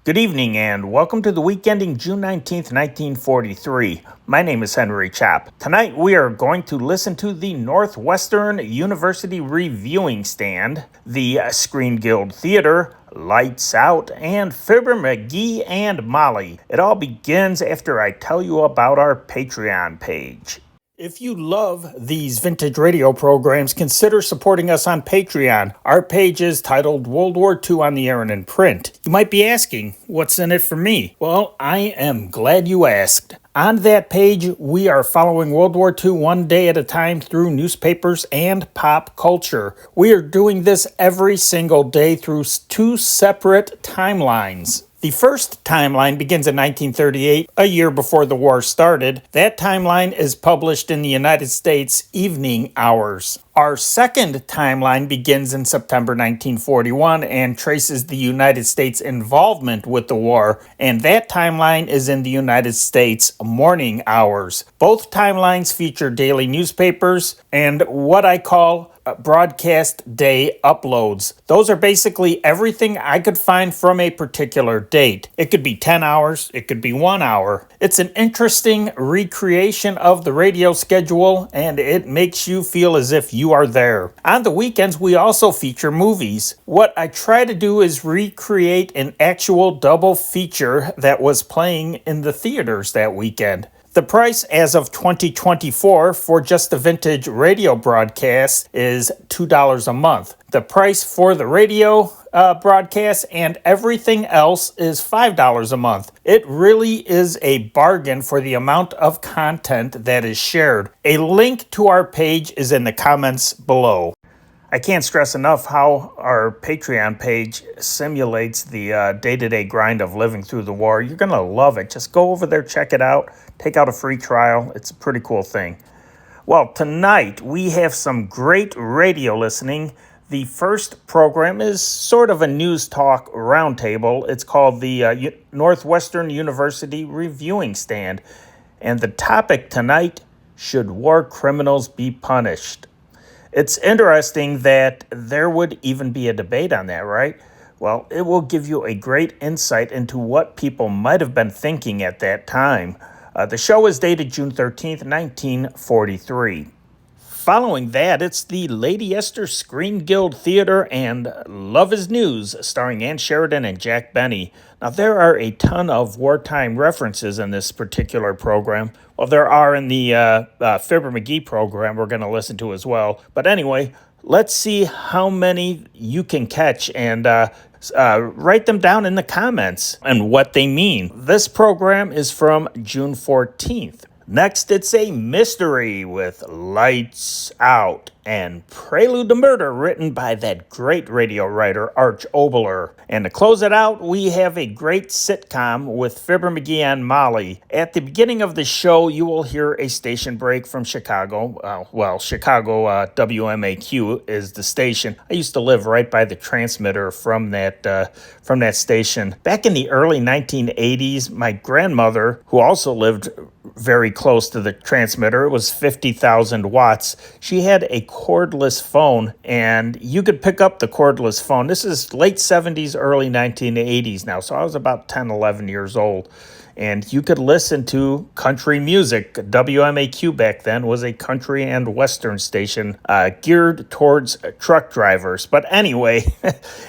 Good evening and welcome to the week ending June 19th, 1943. My name is Henry Chap. Tonight we are going to listen to the Northwestern University Reviewing Stand, the Screen Guild Theater, Lights Out, and Fibber, McGee, and Molly. It all begins after I tell you about our Patreon page. If you love these vintage radio programs, consider supporting us on Patreon. Our page is titled World War II on the Air and in Print. You might be asking, what's in it for me? Well, I am glad you asked. On that page, we are following World War II one day at a time through newspapers and pop culture. We are doing this every single day through two separate timelines. The first timeline begins in 1938, a year before the war started. That timeline is published in the United States evening hours. Our second timeline begins in September 1941 and traces the United States' involvement with the war, and that timeline is in the United States morning hours. Both timelines feature daily newspapers and what I call broadcast day uploads. Those are basically everything I could find from a particular date. It could be 10 hours, it could be 1 hour. It's an interesting recreation of the radio schedule, and it makes you feel as if you are there. On the weekends, we also feature movies. What I try to do is recreate an actual double feature that was playing in the theaters that weekend. The price as of 2024 for just the vintage radio broadcast is $2 a month. The price for the radio broadcast and everything else is $5 a month. It really is a bargain for the amount of content that is shared. A link to our page is in the comments below. I can't stress enough how our Patreon page simulates the day-to-day grind of living through the war. You're going to love it. Just go over there, check it out, take out a free trial. It's a pretty cool thing. Well, tonight we have some great radio listening. The first program is sort of a news talk roundtable. It's called the Northwestern University Reviewing Stand. And the topic tonight, should war criminals be punished? It's interesting that there would even be a debate on that, right? Well, it will give you a great insight into what people might have been thinking at that time. The show is dated June 13th, 1943. Following that, it's the Lady Esther Screen Guild Theater and Love is News, starring Ann Sheridan and Jack Benny. Now, there are a ton of wartime references in this particular program. Well, there are in the Fibber McGee program we're going to listen to as well. But anyway, let's see how many you can catch and write them down in the comments and what they mean. This program is from June 14th. Next, it's a mystery with Lights Out and Prelude to Murder, written by that great radio writer, Arch Oboler. And to close it out, we have a great sitcom with Fibber, McGee, and Molly. At the beginning of the show, you will hear a station break from Chicago. Chicago WMAQ is the station. I used to live right by the transmitter from that station. Back in the early 1980s, my grandmother, who also lived very close to the transmitter, it was 50,000 watts. She had a cordless phone, and you could pick up the cordless phone. This is late 70s, early 1980s now, so I was about 10, 11 years old. And you could listen to country music. WMAQ back then was a country and western station geared towards truck drivers. But anyway,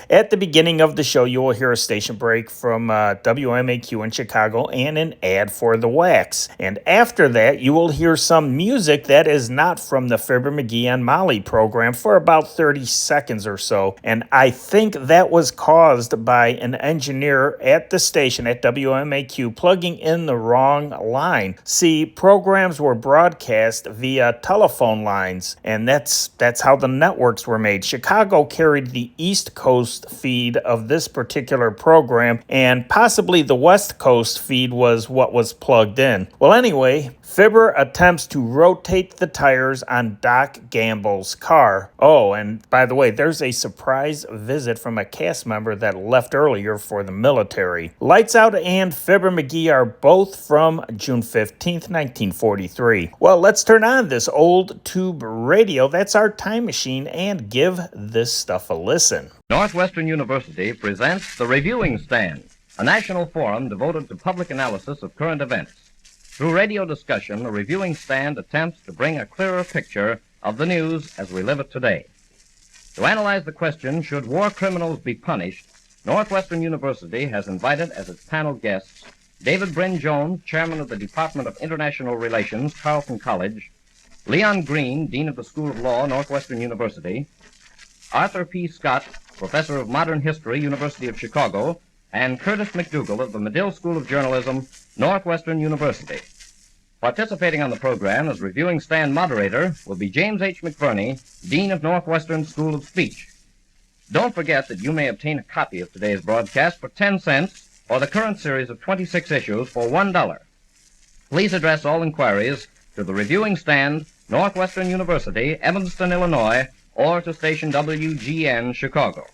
at the beginning of the show, you will hear a station break from WMAQ in Chicago and an ad for the wax. And after that, you will hear some music that is not from the Fibber, McGee, and Molly program for about 30 seconds or so. And I think that was caused by an engineer at the station at WMAQ plugging in the wrong line. See, programs were broadcast via telephone lines, and that's how the networks were made. Chicago carried the East Coast feed of this particular program, and possibly the West Coast feed was what was plugged in. Well, anyway, Fibber attempts to rotate the tires on Doc Gamble's car. Oh, and by the way, there's a surprise visit from a cast member that left earlier for the military. Lights Out and Fibber McGee are both from June 15th, 1943. Well, let's turn on this old tube radio. That's our time machine, and give this stuff a listen. Northwestern University presents The Reviewing Stand, a national forum devoted to public analysis of current events. Through radio discussion, the reviewing stand attempts to bring a clearer picture of the news as we live it today. To analyze the question, should war criminals be punished, Northwestern University has invited as its panel guests David Bryn Jones, chairman of the Department of International Relations, Carleton College, Leon Green, dean of the School of Law, Northwestern University, Arthur P. Scott, professor of modern history, University of Chicago, and Curtis McDougall of the Medill School of Journalism, Northwestern University. Participating on the program as reviewing stand moderator will be James H. McBurney, dean of Northwestern School of Speech. Don't forget that you may obtain a copy of today's broadcast for 10 cents or the current series of 26 issues for $1. Please address all inquiries to the reviewing stand, Northwestern University, Evanston, Illinois, or to station WGN, Chicago.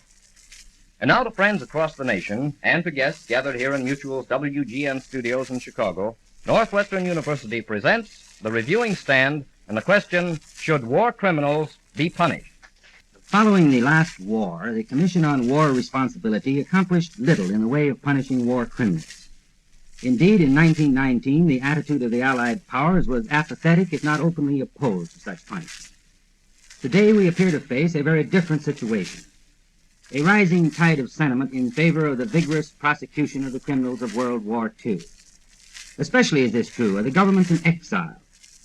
And now to friends across the nation and to guests gathered here in Mutual's WGN studios in Chicago, Northwestern University presents the reviewing stand and the question, should war criminals be punished? Following the last war, the Commission on War Responsibility accomplished little in the way of punishing war criminals. Indeed, in 1919, the attitude of the Allied powers was apathetic, if not openly opposed to such punishment. Today, we appear to face a very different situation. A rising tide of sentiment in favor of the vigorous prosecution of the criminals of World War II. Especially is this true of the governments in exile,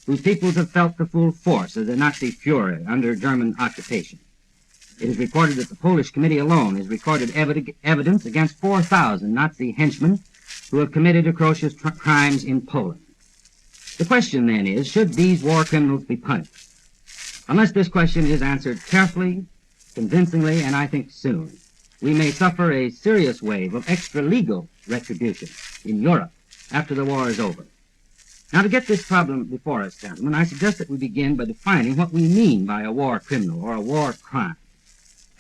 whose peoples have felt the full force of the Nazi Fuhrer under German occupation. It is reported that the Polish Committee alone has recorded evidence against 4,000 Nazi henchmen who have committed atrocious crimes in Poland. The question then is, should these war criminals be punished? Unless this question is answered carefully, convincingly, and I think soon, we may suffer a serious wave of extra-legal retribution in Europe after the war is over. Now, to get this problem before us, gentlemen, I suggest that we begin by defining what we mean by a war criminal or a war crime.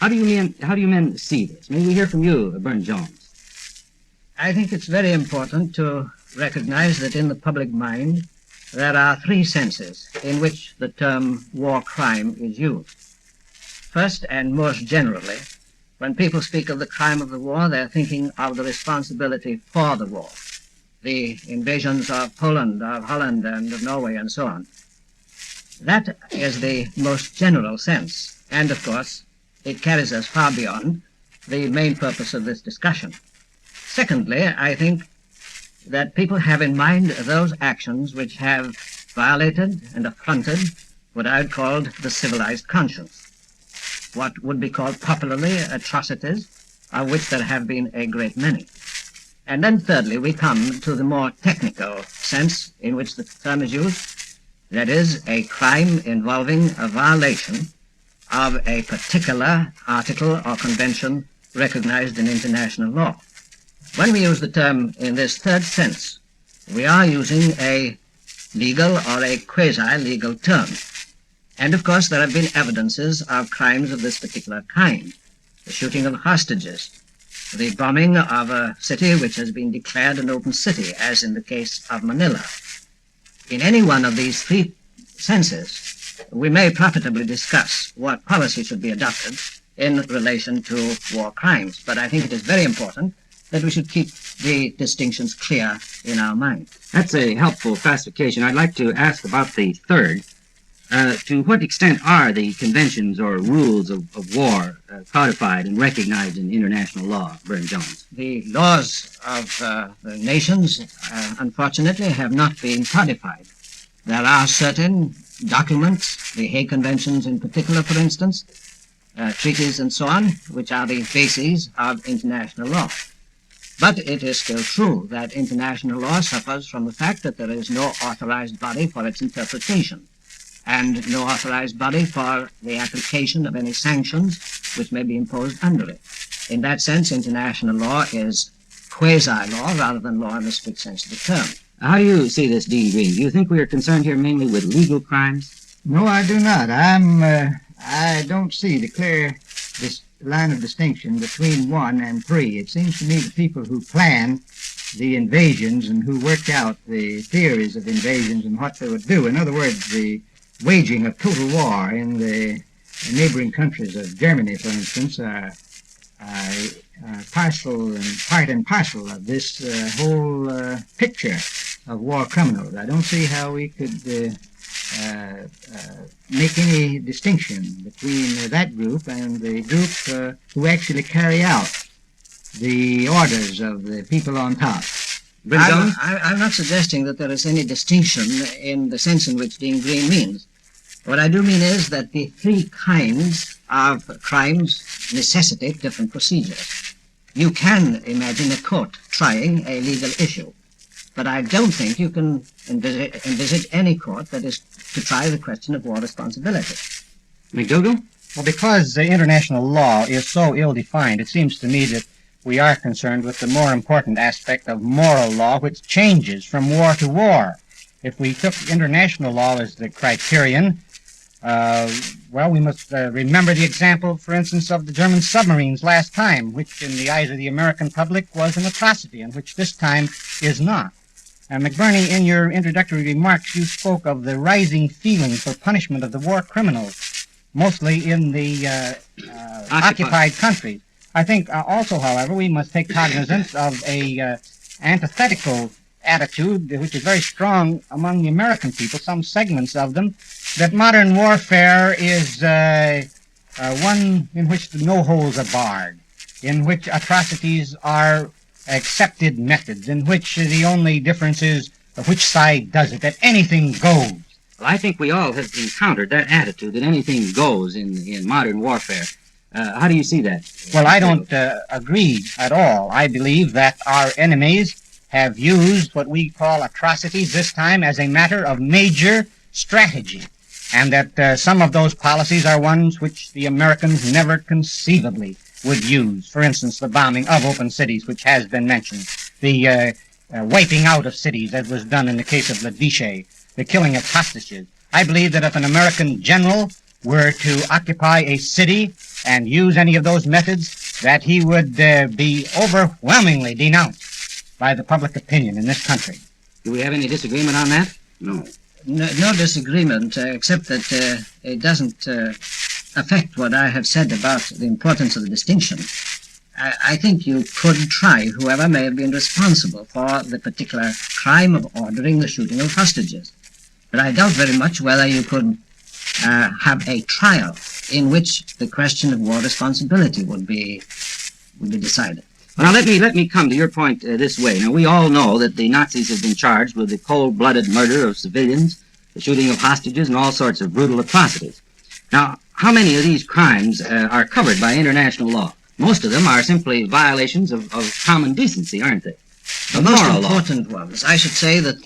How do you men see this? May we hear from you, Bryn Jones? I think it's very important to recognize that in the public mind there are three senses in which the term war crime is used. First, and most generally, when people speak of the crime of the war, they're thinking of the responsibility for the war, the invasions of Poland, of Holland, and of Norway, and so on. That is the most general sense, and of course, it carries us far beyond the main purpose of this discussion. Secondly, I think that people have in mind those actions which have violated and affronted what I would call the civilized conscience, what would be called popularly atrocities, of which there have been a great many. And then thirdly, we come to the more technical sense in which the term is used, that is, a crime involving a violation of a particular article or convention recognized in international law. When we use the term in this third sense, we are using a legal or a quasi-legal term. And of course, there have been evidences of crimes of this particular kind. The shooting of hostages, the bombing of a city which has been declared an open city, as in the case of Manila. In any one of these three senses, we may profitably discuss what policy should be adopted in relation to war crimes. But I think it is very important that we should keep the distinctions clear in our mind. That's a helpful classification. I'd like to ask about the third. To what extent are the conventions or rules of war codified and recognized in international law, Bryn Jones? The laws of the nations, unfortunately, have not been codified. There are certain documents, the Hague Conventions in particular, for instance, treaties and so on, which are the bases of international law. But it is still true that international law suffers from the fact that there is no authorized body for its interpretation, and no authorized body for the application of any sanctions which may be imposed under it. In that sense, international law is quasi-law rather than law in the strict sense of the term. How do you see this, Dean Green? Do you think we are concerned here mainly with legal crimes? No, I do not. I don't see the clear line of distinction between 1 and 3. It seems to me the people who planned the invasions and who worked out the theories of invasions and what they would do, in other words, the waging of total war in the neighboring countries of Germany, for instance, part and parcel of this whole picture of war criminals. I don't see how we could make any distinction between that group and the group who actually carry out the orders of the people on top. I'm not suggesting that there is any distinction in the sense in which Dean Green means. What I do mean is that the three kinds of crimes necessitate different procedures. You can imagine a court trying a legal issue, but I don't think you can envisage any court that is to try the question of war responsibility. McDougall? Well, because the international law is so ill-defined, it seems to me that we are concerned with the more important aspect of moral law, which changes from war to war. If we took international law as the criterion, we must remember the example, for instance, of the German submarines last time, which in the eyes of the American public was an atrocity, and which this time is not. McBurney, in your introductory remarks, you spoke of the rising feeling for punishment of the war criminals, mostly in the occupied countries. I think also, however, we must take cognizance of a antithetical attitude, which is very strong among the American people, some segments of them, that modern warfare is one in which no holes are barred, in which atrocities are accepted methods, in which the only difference is which side does it, that anything goes. Well, I think we all have encountered that attitude, that anything goes in modern warfare. How do you see that? Well, I don't agree at all. I believe that our enemies have used what we call atrocities this time as a matter of major strategy, and that some of those policies are ones which the Americans never conceivably would use. For instance, the bombing of open cities, which has been mentioned, the wiping out of cities, as was done in the case of La Vichy, the killing of hostages. I believe that if an American general were to occupy a city and use any of those methods, that he would be overwhelmingly denounced by the public opinion in this country. Do we have any disagreement on that? No. No disagreement, except that it doesn't affect what I have said about the importance of the distinction. I think you could try whoever may have been responsible for the particular crime of ordering the shooting of hostages. But I doubt very much whether you could have a trial in which the question of war responsibility would be decided. Well, now let me come to your point this way. Now, we all know that the Nazis have been charged with the cold-blooded murder of civilians, the shooting of hostages, and all sorts of brutal atrocities. Now, how many of these crimes are covered by international law? Most of them are simply violations of common decency, aren't they? The most important ones, I should say that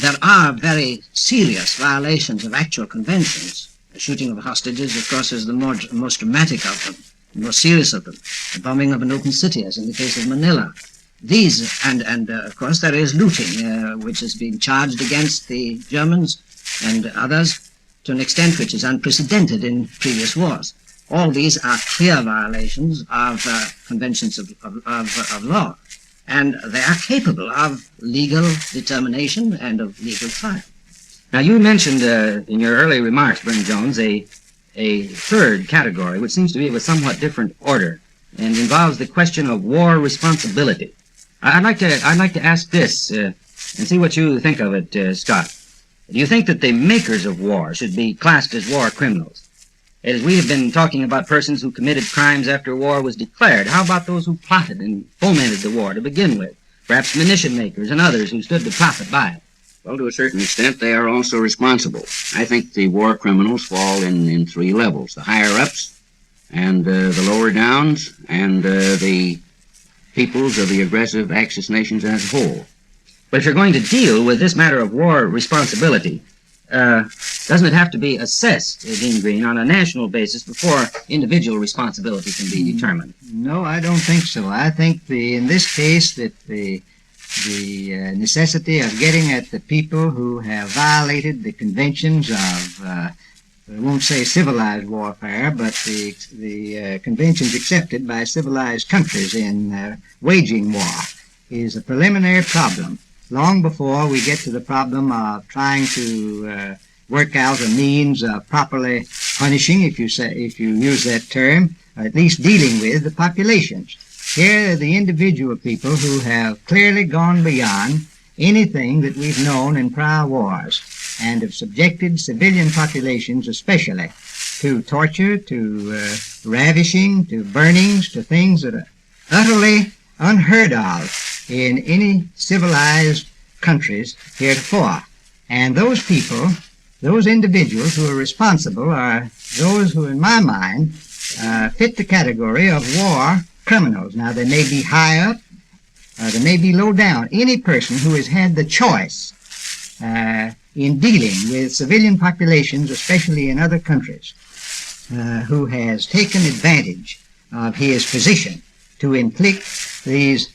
there are very serious violations of actual conventions. The shooting of hostages, of course, is the most dramatic of them, the most serious of them. The bombing of an open city, as in the case of Manila. These, and of course, there is looting, which has been charged against the Germans and others to an extent which is unprecedented in previous wars. All these are clear violations of conventions of law, and they are capable of legal determination and of legal trial. Now, you mentioned in your early remarks, Burne-Jones, a third category, which seems to be of a somewhat different order, and involves the question of war responsibility. I'd like to ask this and see what you think of it, Scott. Do you think that the makers of war should be classed as war criminals? As we have been talking about persons who committed crimes after war was declared, how about those who plotted and fomented the war to begin with? Perhaps munition makers and others who stood to profit by it. Well, to a certain extent, they are also responsible. I think the war criminals fall in three levels: the higher-ups, and the lower downs, and the peoples of the aggressive Axis nations as a whole. But if you're going to deal with this matter of war responsibility, doesn't it have to be assessed, Dean Green, on a national basis before individual responsibility can be determined? No, I don't think so. I think in this case that the necessity of getting at the people who have violated the conventions of, I won't say civilized warfare, but the conventions accepted by civilized countries in waging war is a preliminary problem. Long before we get to the problem of trying to work out a means of properly punishing, if you use that term, at least dealing with the populations. Here are the individual people who have clearly gone beyond anything that we've known in prior wars and have subjected civilian populations especially to torture, to ravishing, to burnings, to things that are utterly unheard of in any civilized countries heretofore. And those people, those individuals who are responsible are those who, in my mind, fit the category of war criminals. Now, they may be high up, they may be low down. Any person who has had the choice in dealing with civilian populations, especially in other countries, who has taken advantage of his position to inflict these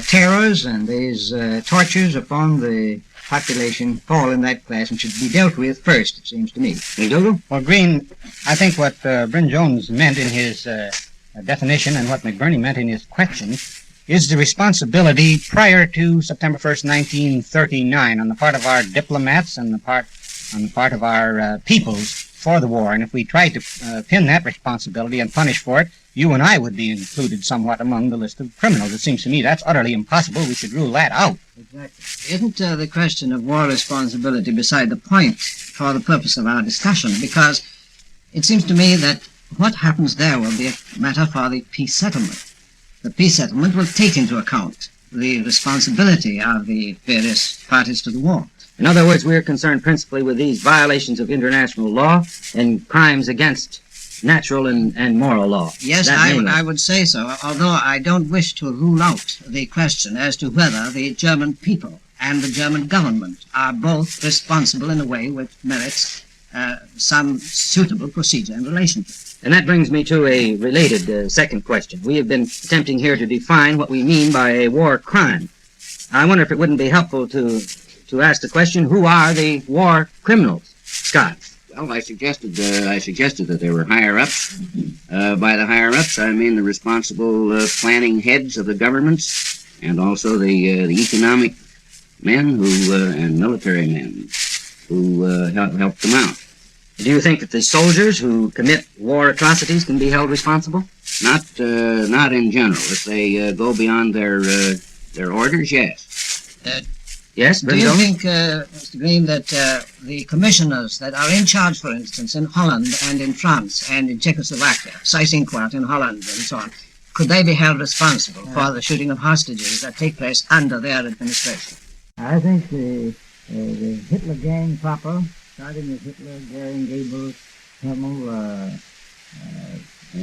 terrors and these tortures upon the population fall in that class and should be dealt with first, it seems to me. McDougall? Well, Green, I think what Bryn Jones meant in his definition and what McBurney meant in his question is the responsibility prior to September 1st, 1939 on the part of our diplomats and on the part of our peoples for the war. And if we tried to pin that responsibility and punish for it, you and I would be included somewhat among the list of criminals. It seems to me that's utterly impossible. We should rule that out. Exactly. Isn't the question of war responsibility beside the point for the purpose of our discussion? Because it seems to me that what happens there will be a matter for the peace settlement. The peace settlement will take into account the responsibility of the various parties to the war. In other words, we're concerned principally with these violations of international law and crimes against natural and moral law. Yes, I would say so, although I don't wish to rule out the question as to whether the German people and the German government are both responsible in a way which merits some suitable procedure in relation to it. And that brings me to a related second question. We have been attempting here to define what we mean by a war crime. I wonder if it wouldn't be helpful to ask the question, who are the war criminals? Scott? Well, I suggested that there were higher-ups. By the higher-ups, I mean the responsible planning heads of the governments and also the economic men and military men who helped them out. Do you think that the soldiers who commit war atrocities can be held responsible? Not in general. If they go beyond their orders, yes. Yes, do you think, Mr. Green, that the commissioners that are in charge, for instance, in Holland and in France and in Czechoslovakia, Seyss-Inquart in Holland and so on, could they be held responsible for the shooting of hostages that take place under their administration? I think the Hitler gang proper, starting with Hitler, Goering, Goebbels, Himmel,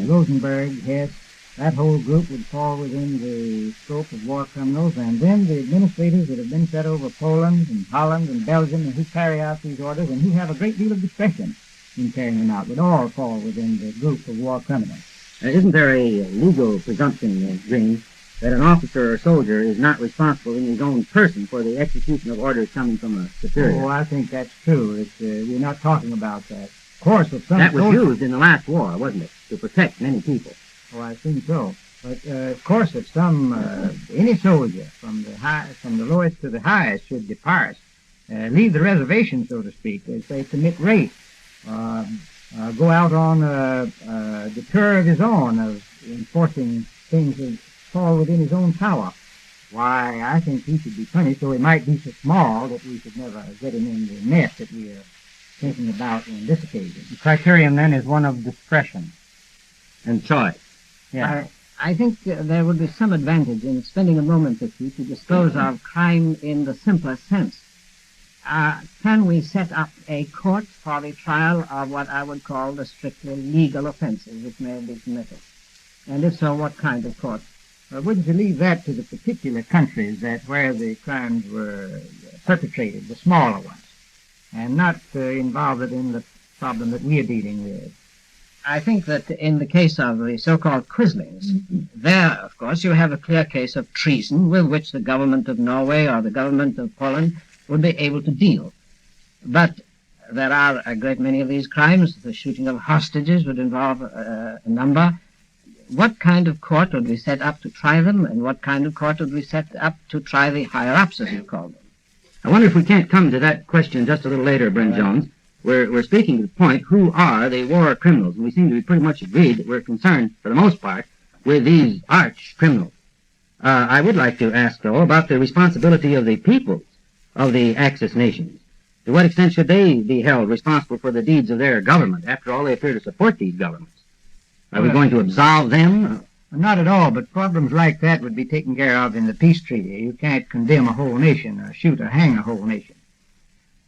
Rosenberg, Hess, that whole group would fall within the scope of war criminals, and then the administrators that have been set over Poland and Holland and Belgium and who carry out these orders and who have a great deal of discretion in carrying them out would all fall within the group of war criminals. Isn't there a legal presumption, Green, that an officer or soldier is not responsible in his own person for the execution of orders coming from a superior? Oh, I think that's true. We're not talking about that. Of course, if some that was soldier... used in the last war, wasn't it, to protect many people? Oh, I think so. But of course, if any soldier from the lowest to the highest should depart, leave the reservation, so to speak, they say commit rape, go out on the tour of his own of enforcing things that fall within his own power, why, I think he should be punished, though he might be so small that we should never get him in the net that we are thinking about on this occasion. The criterion then is one of discretion and choice. Yeah. I think there would be some advantage in spending a moment with you to dispose of crime in the simplest sense. Can we set up a court for the trial of what I would call the strictly legal offenses which may be committed? And if so, what kind of court? Wouldn't you leave that to the particular countries where the crimes were perpetrated, the smaller ones, and not involve it in the problem that we are dealing with? I think that in the case of the so-called Quislings, there, of course, you have a clear case of treason with which the government of Norway or the government of Poland would be able to deal. But there are a great many of these crimes. The shooting of hostages would involve a number. What kind of court would we set up to try them, and what kind of court would we set up to try the higher-ups, as you call them? I wonder if we can't come to that question just a little later, Bryn Jones. we're speaking to the point, who are the war criminals? And we seem to be pretty much agreed that we're concerned, for the most part, with these arch criminals. I would like to ask, though, about the responsibility of the peoples of the Axis nations. To what extent should they be held responsible for the deeds of their government? After all, they appear to support these governments. Are we going to absolve them? Not at all, but problems like that would be taken care of in the peace treaty. You can't condemn a whole nation or shoot or hang a whole nation.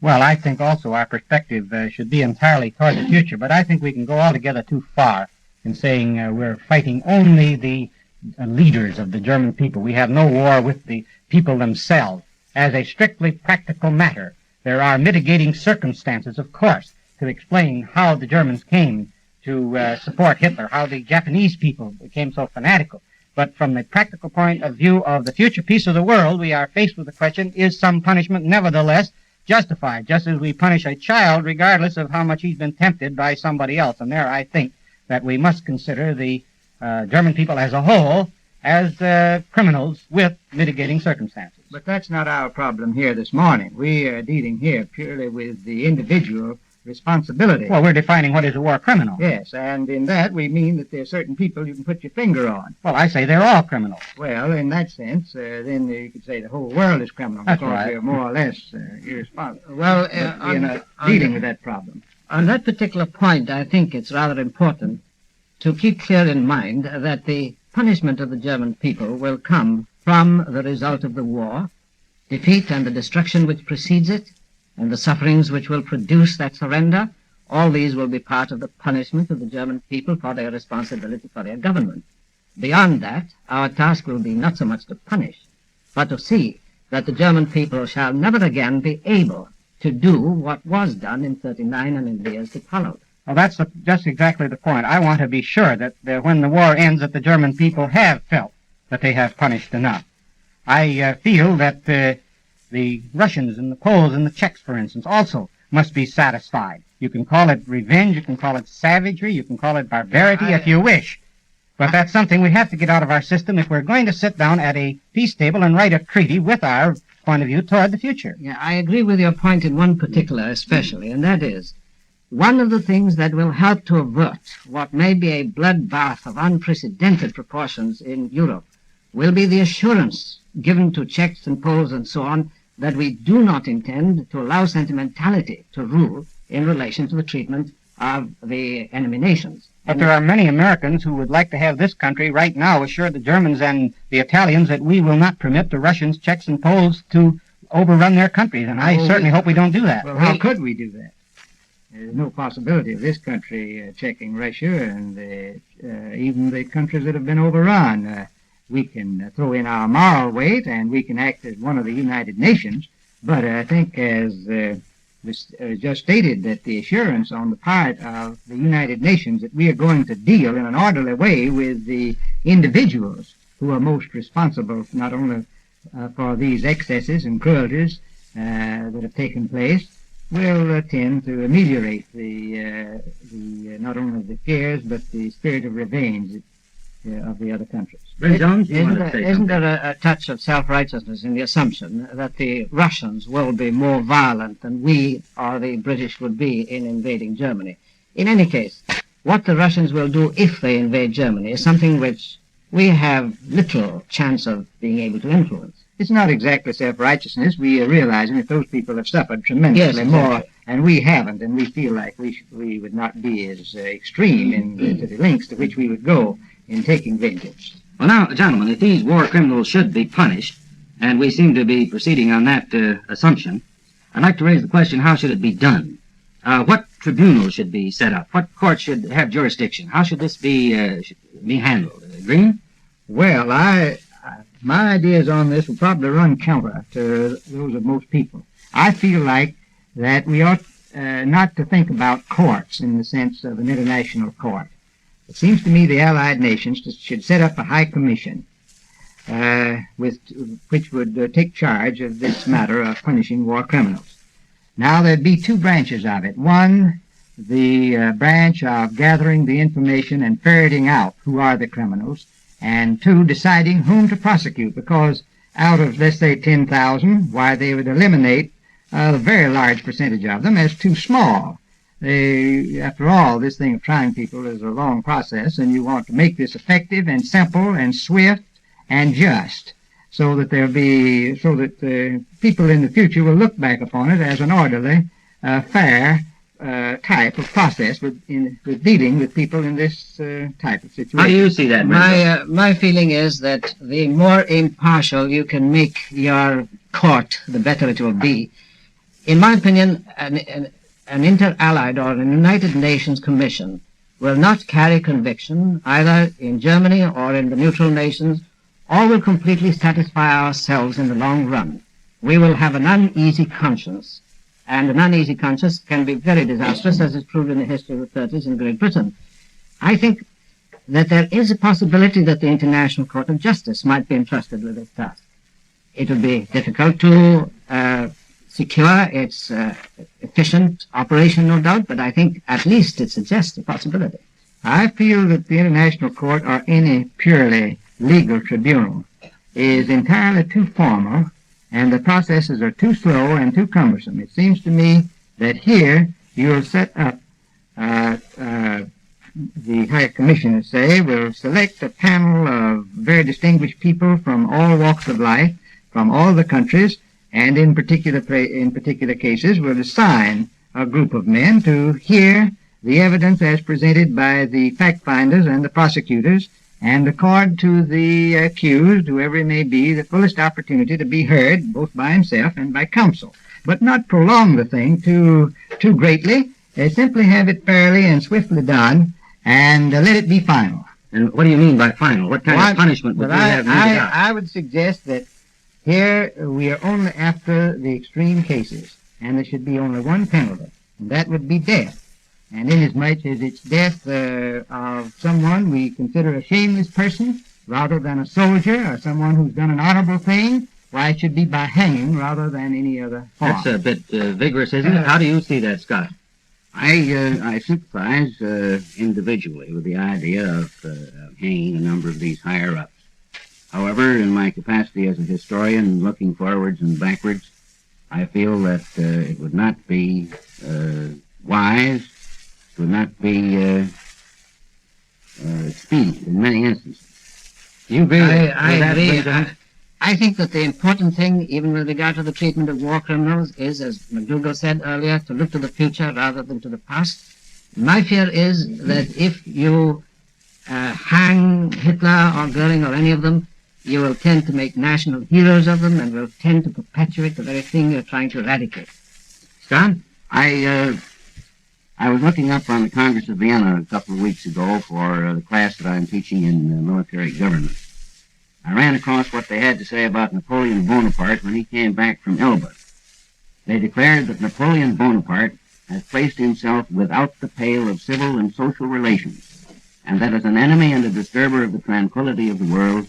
Well, I think also our perspective should be entirely toward the future, but I think we can go altogether too far in saying we're fighting only the leaders of the German people. We have no war with the people themselves. As a strictly practical matter, there are mitigating circumstances, of course, to explain how the Germans came to support Hitler, how the Japanese people became so fanatical. But from the practical point of view of the future peace of the world, we are faced with the question, is some punishment nevertheless justified, just as we punish a child regardless of how much he's been tempted by somebody else? And there I think that we must consider the German people as a whole as criminals with mitigating circumstances. But that's not our problem here this morning. We are dealing here purely with the individual responsibility. Well, we're defining what is a war criminal. Yes, and in that we mean that there are certain people you can put your finger on. Well, I say they're all criminals. Well, in that sense, then you could say the whole world is criminal That's because right. they're more or less irresponsible. Well, But we're not dealing with that problem. On that particular point, I think it's rather important to keep clear in mind that the punishment of the German people will come from the result of the war, defeat and the destruction which precedes it, and the sufferings which will produce that surrender. All these will be part of the punishment of the German people for their responsibility for their government. Beyond that, our task will be not so much to punish, but to see that the German people shall never again be able to do what was done in 39 and in the years that followed. Well, that's just exactly the point. I want to be sure that when the war ends, that the German people have felt that they have punished enough. I feel that the Russians and the Poles and the Czechs, for instance, also must be satisfied. You can call it revenge, you can call it savagery, you can call it barbarity if you wish. But that's something we have to get out of our system if we're going to sit down at a peace table and write a treaty with our point of view toward the future. Yeah, I agree with your point in one particular especially, and that is one of the things that will help to avert what may be a bloodbath of unprecedented proportions in Europe will be the assurance given to Czechs and Poles and so on that we do not intend to allow sentimentality to rule in relation to the treatment of the enemy nations. But there are many Americans who would like to have this country right now assure the Germans and the Italians that we will not permit the Russians, Czechs, and Poles to overrun their countries, and I certainly hope we don't do that. Well, how could we do that? There's no possibility of this country checking Russia and even the countries that have been overrun. We can throw in our moral weight and we can act as one of the United Nations, but I think as was just stated that the assurance on the part of the United Nations that we are going to deal in an orderly way with the individuals who are most responsible not only for these excesses and cruelties that have taken place will tend to ameliorate the not only the fears but the spirit of revenge of the other countries. Isn't there a touch of self-righteousness in the assumption that the Russians will be more violent than we or the British would be in invading Germany? In any case, what the Russians will do if they invade Germany is something which we have little chance of being able to influence. It's not exactly self-righteousness. We are realizing that those people have suffered tremendously more, and we haven't, and we feel like we would not be as extreme to the lengths to which we would go in taking vengeance. Well, now, gentlemen, if these war criminals should be punished, and we seem to be proceeding on that assumption, I'd like to raise the question, how should it be done? What tribunal should be set up? What court should have jurisdiction? How should this be handled? Green? Well, my ideas on this will probably run counter to those of most people. I feel like that we ought not to think about courts in the sense of an international court. It seems to me the Allied nations should set up a high commission which would take charge of this matter of punishing war criminals. Now, there'd be two branches of it. One, the branch of gathering the information and ferreting out who are the criminals, and two, deciding whom to prosecute, because out of, let's say, 10,000, why, they would eliminate a very large percentage of them as too small. After all, this thing of trying people is a long process, and you want to make this effective and simple and swift and just, so that people in the future will look back upon it as an orderly, fair type of process with dealing with people in this type of situation. How do you see that, My feeling is that the more impartial you can make your court, the better it will be. In my opinion, an inter-allied or an United Nations Commission will not carry conviction either in Germany or in the neutral nations, or will completely satisfy ourselves in the long run. We will have an uneasy conscience, and an uneasy conscience can be very disastrous, as is proved in the history of the 30s in Great Britain. I think that there is a possibility that the International Court of Justice might be entrusted with this task. It would be difficult to secure its efficient operation, no doubt, but I think at least it suggests a possibility. I feel that the International Court, or any purely legal tribunal, is entirely too formal, and the processes are too slow and too cumbersome. It seems to me that here you'll set up, the High Commissioner, say, will select a panel of very distinguished people from all walks of life, from all the countries, and in particular cases will assign a group of men to hear the evidence as presented by the fact finders and the prosecutors, and accord to the accused, whoever he may be, the fullest opportunity to be heard, both by himself and by counsel, but not prolong the thing too greatly. Simply have it fairly and swiftly done, and let it be final. And what do you mean by final? What kind of punishment would you have meted out? I would suggest that here we are only after the extreme cases, and there should be only one penalty, and that would be death. And inasmuch as it's death of someone we consider a shameless person rather than a soldier or someone who's done an honorable thing, why, it should be by hanging rather than any other form. That's a bit vigorous, isn't it? How do you see that, Scott? I sympathize individually with the idea of hanging a number of these higher-ups. However, in my capacity as a historian looking forwards and backwards, I feel that it would not be wise, it would not be expedient in many instances. Do you agree with that, agree. I think that the important thing, even with regard to the treatment of war criminals, is, as McDougall said earlier, to look to the future rather than to the past. My fear is that if you hang Hitler or Goering or any of them, you will tend to make national heroes of them and will tend to perpetuate the very thing you're trying to eradicate. Scott, I was looking up on the Congress of Vienna a couple of weeks ago for the class that I'm teaching in military government. I ran across what they had to say about Napoleon Bonaparte when he came back from Elba. They declared that Napoleon Bonaparte has placed himself without the pale of civil and social relations, and that as an enemy and a disturber of the tranquility of the world,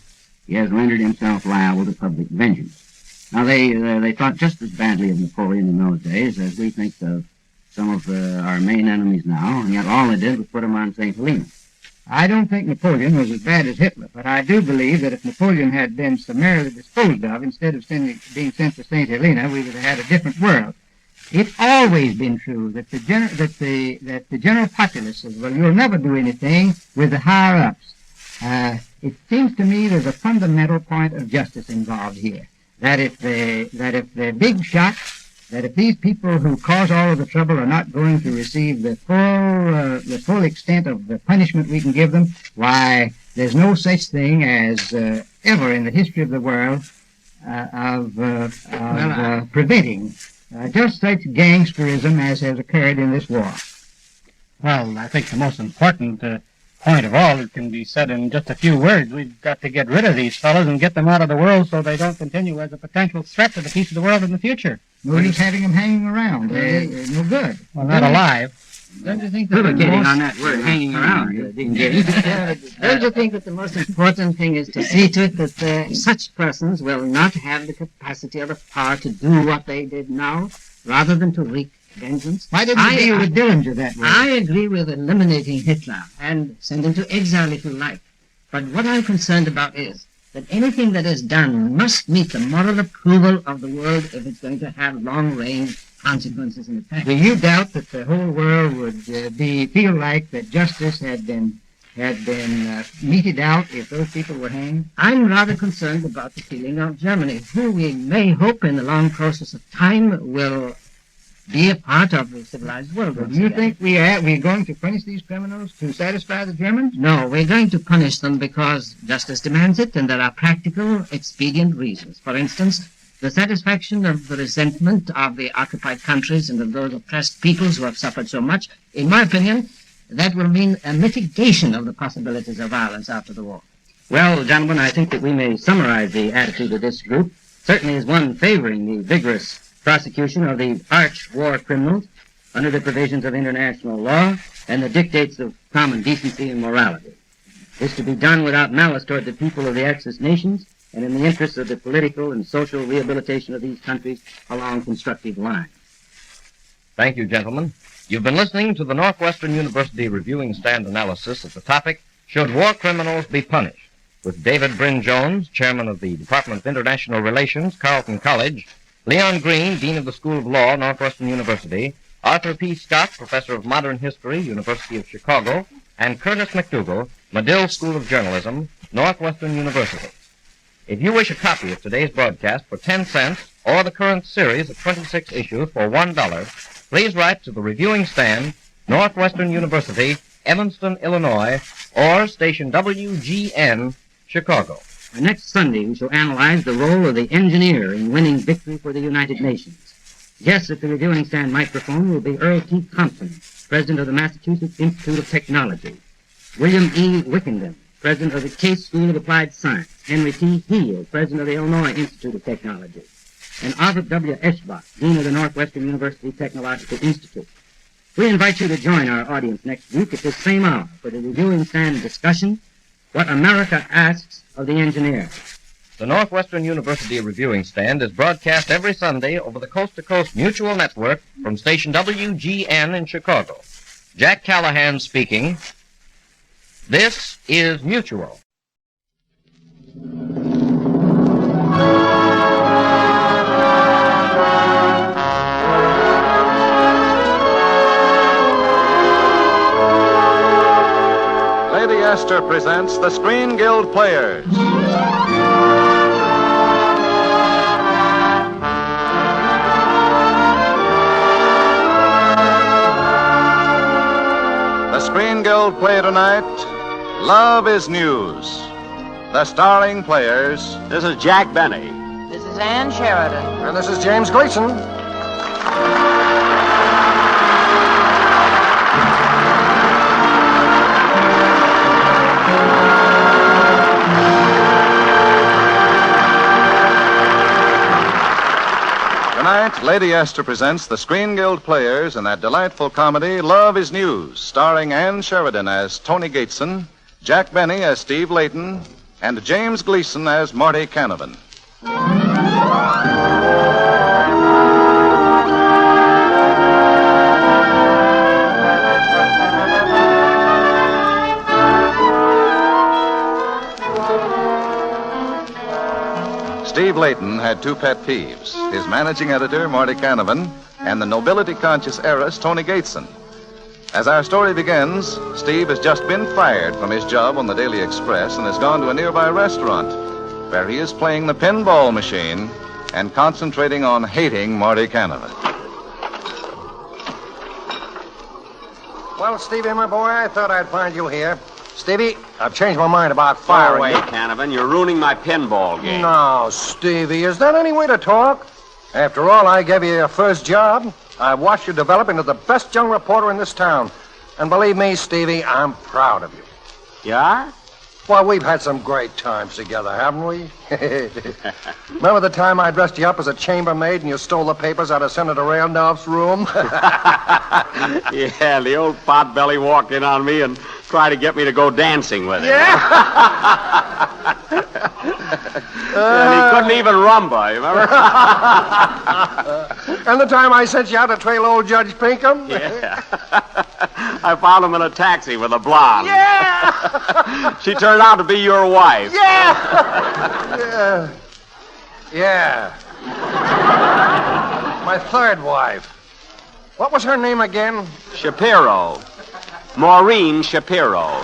he has rendered himself liable to public vengeance. Now, they thought just as badly of Napoleon in those days as we think of some of our main enemies now, and yet all they did was put him on St. Helena. I don't think Napoleon was as bad as Hitler, but I do believe that if Napoleon had been summarily disposed of instead of being sent to St. Helena, we would have had a different world. It's always been true that the general populace says, well, you'll never do anything with the higher-ups. It seems to me there's a fundamental point of justice involved here. That if the big shots, that if these people who cause all of the trouble are not going to receive the full extent of the punishment we can give them, why, there's no such thing as ever in the history of the world preventing just such gangsterism as has occurred in this war. Well, I think the most important point of all, it can be said in just a few words. We've got to get rid of these fellows and get them out of the world so they don't continue as a potential threat to the peace of the world in the future. No use having them hanging around. They're no good. Well, not alive. Don't you think that on that word, hanging around. Don't you think that the most important thing is to see to it that such persons will not have the capacity or the power to do what they did now, rather than to wreak vengeance? Why didn't you deal with Dillinger that way? I agree with eliminating Hitler and send him to exile if you like. But what I'm concerned about is that anything that is done must meet the moral approval of the world if it's going to have long-range consequences in the past. Do you doubt that the whole world would feel like that justice had been meted out if those people were hanged? I'm rather concerned about the feeling of Germany, who we may hope in the long process of time will be a part of the civilized world. Do you think we're going to punish these criminals to satisfy the Germans? No, we're going to punish them because justice demands it, and there are practical, expedient reasons. For instance, the satisfaction of the resentment of the occupied countries and of those oppressed peoples who have suffered so much. In my opinion, that will mean a mitigation of the possibilities of violence after the war. Well, gentlemen, I think that we may summarize the attitude of this group, certainly as one favoring the vigorous prosecution of the arch war criminals under the provisions of international law and the dictates of common decency and morality. This to be done without malice toward the people of the Axis nations and in the interests of the political and social rehabilitation of these countries along constructive lines. Thank you, gentlemen. You've been listening to the Northwestern University Reviewing Stand analysis of the topic, Should War Criminals Be Punished? With David Bryn Jones, chairman of the Department of International Relations, Carleton College, Leon Green, Dean of the School of Law, Northwestern University, Arthur P. Scott, Professor of Modern History, University of Chicago, and Curtis McDougall, Medill School of Journalism, Northwestern University. If you wish a copy of today's broadcast for 10 cents or the current series of 26 issues for $1, please write to the Reviewing Stand, Northwestern University, Evanston, Illinois, or station WGN, Chicago. Next Sunday, we shall analyze the role of the engineer in winning victory for the United Nations. Guests at the Reviewing Stand microphone will be Earl T. Compton, president of the Massachusetts Institute of Technology, William E. Wickenden, president of the Case School of Applied Science, Henry T. Heald, president of the Illinois Institute of Technology, and Arthur W. Eschbach, dean of the Northwestern University Technological Institute. We invite you to join our audience next week at this same hour for the Reviewing Stand discussion, What America Asks of the Engineer. The Northwestern University Reviewing Stand is broadcast every Sunday over the Coast to Coast Mutual Network from station WGN in Chicago. Jack Callahan speaking. This is Mutual. Lady Esther presents the Screen Guild Players. The Screen Guild play tonight, Love is News. The starring players. This is Jack Benny. This is Ann Sheridan. And this is James Gleason. Tonight, Lady Esther presents the Screen Guild Players in that delightful comedy, Love is News, starring Ann Sheridan as Tony Gateson, Jack Benny as Steve Layton, and James Gleason as Marty Canavan. Steve Layton had two pet peeves, his managing editor, Marty Canavan, and the nobility-conscious heiress, Tony Gateson. As our story begins, Steve has just been fired from his job on the Daily Express and has gone to a nearby restaurant where he is playing the pinball machine and concentrating on hating Marty Canavan. Well, Stevie, my boy, I thought I'd find you here. Stevie, I've changed my mind about firing Fire away, you. Canavan. You're ruining my pinball game. No, Stevie, is that any way to talk? After all, I gave you your first job. I've watched you develop into the best young reporter in this town. And believe me, Stevie, I'm proud of you. You are? Why, we've had some great times together, haven't we? Remember the time I dressed you up as a chambermaid and you stole the papers out of Senator Randolph's room? Yeah, the old potbelly walked in on me and tried to get me to go dancing with him. Yeah? And he couldn't even rumba, you remember? And the time I sent you out to trail old Judge Pinkham? Yeah. I found him in a taxi with a blonde. Yeah! She turned out to be your wife. Yeah! Yeah. My third wife. What was her name again? Shapiro. Maureen Shapiro.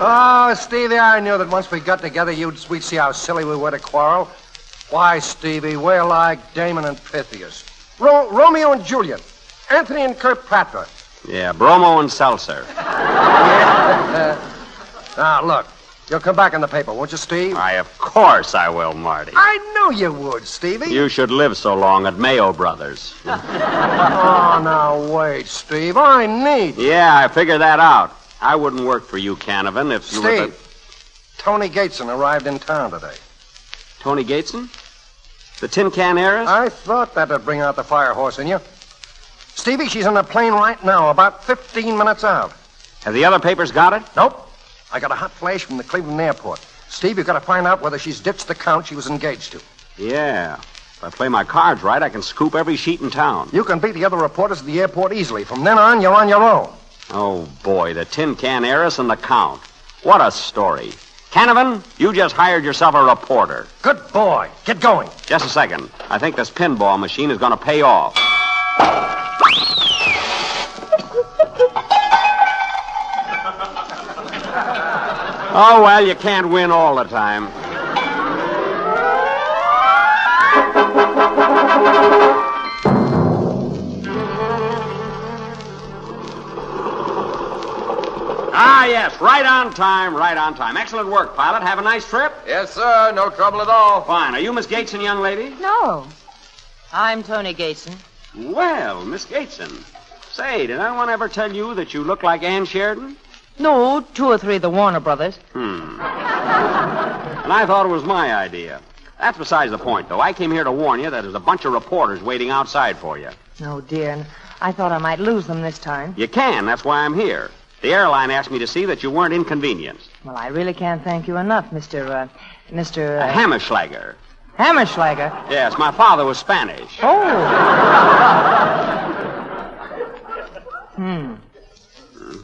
Oh, Stevie, I knew that once we got together, we'd see how silly we were to quarrel. Why, Stevie, we're like Damon and Pythias. Romeo and Juliet. Anthony and Cleopatra. Yeah, Bromo and Seltzer. Now, look, you'll come back in the paper, won't you, Steve? Why, of course I will, Marty. I knew you would, Stevie. You should live so long at Mayo Brothers. Oh, now, wait, Steve. I need... Yeah, I figured that out. I wouldn't work for you, Canavan, if you were... Steve, Tony Gateson arrived in town today. Tony Gateson? The tin can heiress? I thought that'd bring out the fire horse in you. Stevie, she's on a plane right now, about 15 minutes out. Have the other papers got it? Nope. I got a hot flash from the Cleveland airport. Steve, you've got to find out whether she's ditched the count she was engaged to. Yeah. If I play my cards right, I can scoop every sheet in town. You can beat the other reporters at the airport easily. From then on, you're on your own. Oh, boy, the tin can heiress and the count. What a story. Canavan, you just hired yourself a reporter. Good boy. Get going. Just a second. I think this pinball machine is going to pay off. Oh, well, you can't win all the time. Ah, yes, right on time, right on time. Excellent work, pilot. Have a nice trip? Yes, sir. No trouble at all. Fine. Are you Miss Gateson, young lady? No. I'm Tony Gateson. Well, Miss Gateson. Say, did anyone ever tell you that you look like Ann Sheridan? No, 2 or 3 of the Warner brothers. And I thought it was my idea. That's besides the point, though. I came here to warn you that there's a bunch of reporters waiting outside for you. Oh, dear. And I thought I might lose them this time. You can. That's why I'm here. The airline asked me to see that you weren't inconvenienced. Well, I really can't thank you enough, Mr. Hammerschlager. Hammerschlager? Yes, my father was Spanish. Oh.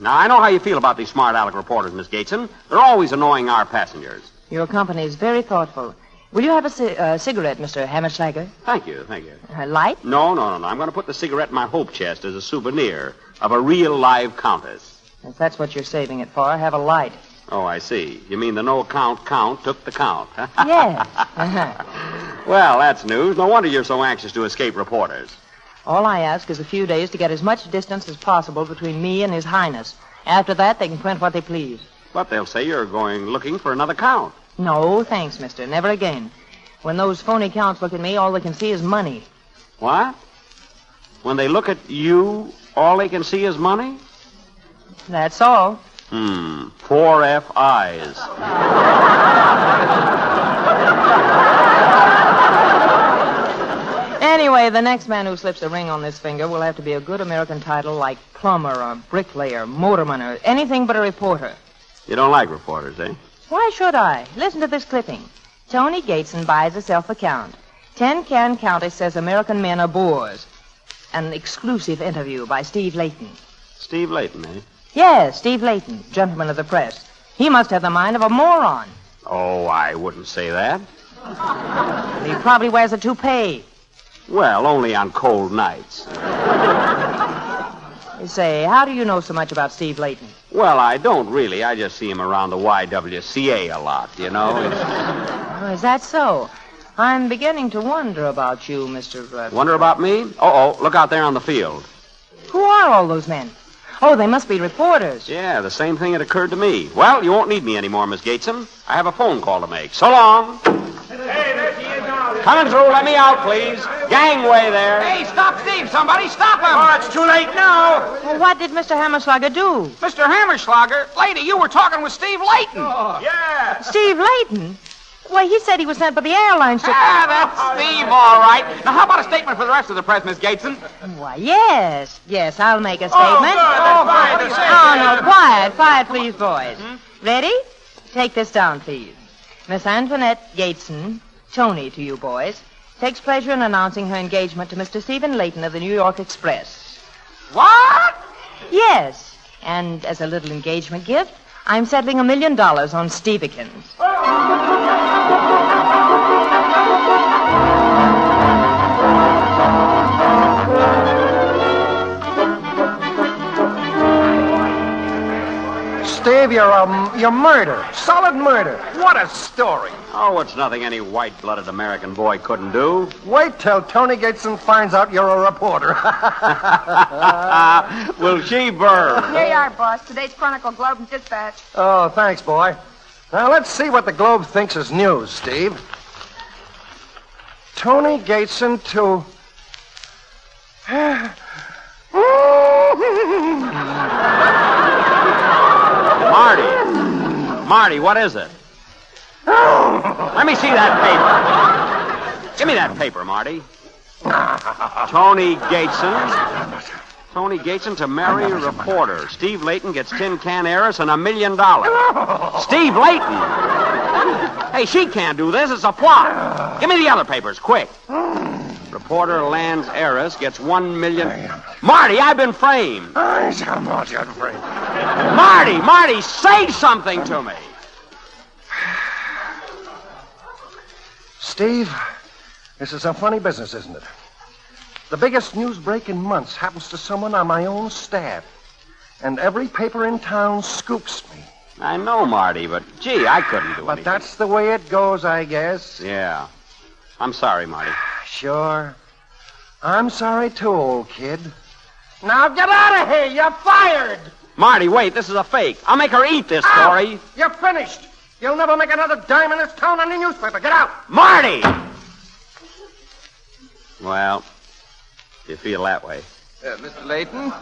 Now, I know how you feel about these smart aleck reporters, Miss Gateson. They're always annoying our passengers. Your company is very thoughtful. Will you have a cigarette, Mr. Hammerschlager? Thank you, thank you. A light? No. I'm going to put the cigarette in my hope chest as a souvenir of a real live countess. If that's what you're saving it for, have a light. Oh, I see. You mean the no-count took the count. Yes. Well, that's news. No wonder you're so anxious to escape reporters. All I ask is a few days to get as much distance as possible between me and His Highness. After that, they can print what they please. But they'll say you're going looking for another count. No, thanks, mister. Never again. When those phony counts look at me, all they can see is money. What? When they look at you, all they can see is money? That's all. 4F eyes. Anyway, the next man who slips a ring on this finger will have to be a good American title like plumber or bricklayer, motorman, or anything but a reporter. You don't like reporters, eh? Why should I? Listen to this clipping. Tony Gateson buys a self-account. Tin Can County says American men are bores. An exclusive interview by Steve Layton. Steve Layton, eh? Yes, Steve Layton, gentleman of the press. He must have the mind of a moron. Oh, I wouldn't say that. He probably wears a toupee. Well, only on cold nights. Say, how do you know so much about Steve Layton? Well, I don't really. I just see him around the YWCA a lot, you know. Oh, is that so? I'm beginning to wonder about you, Mr. Wonder about me? Uh-oh, look out there on the field. Who are all those men? Oh, they must be reporters. Yeah, the same thing had occurred to me. Well, you won't need me anymore, Miss Gateson. I have a phone call to make. So long. Hey, there she is now. Coming through. Let me out, please. Gangway there. Hey, stop Steve. Somebody stop him. Oh, it's too late now. Well, what did Mr. Hammerschlager do? Mr. Hammerschlager, lady, you were talking with Steve Layton. Oh. Yeah. Steve Layton? Why, he said he was sent by the airline ship. Ah, that's Steve, all right. Now, how about a statement for the rest of the press, Miss Gateson? Why, yes. Yes, I'll make a statement. No, quiet. Quiet, please, boys. Ready? Take this down, please. Miss Antoinette Gateson, Tony to you boys, takes pleasure in announcing her engagement to Mr. Stephen Layton of the New York Express. What? Yes. And as a little engagement gift, I'm settling $1 million on Stevekins. Steve, you're murder. Solid murder. What a story. Oh, it's nothing any white-blooded American boy couldn't do. Wait till Tony Gateson finds out you're a reporter. Will she burn? Here you are, boss. Today's Chronicle, Globe, and Dispatch. Oh, thanks, boy. Now, let's see what the Globe thinks is news, Steve. Tony Gateson to... Marty, what is it? Let me see that paper. Give me that paper, Marty. Tony Gateson to marry a reporter. Steve Layton gets tin can heiress and $1 million. Steve Layton? Hey, she can't do this. It's a plot. Give me the other papers, quick. Reporter lands heiress, gets $1 million. Marty, I've been framed. Marty, say something to me. Steve, this is a funny business, isn't it? The biggest news break in months happens to someone on my own staff. And every paper in town scoops me. I know, Marty, but gee, I couldn't do But anything. that's the way it goes, I guess. Yeah. I'm sorry, Marty. Sure. I'm sorry, too, old kid. Now get out of here! You're fired! Marty, wait, this is a fake. I'll make her eat this story. You're finished! You'll never make another dime in this town on the newspaper. Get out! Marty! Well, you feel that way. Mr. Layton?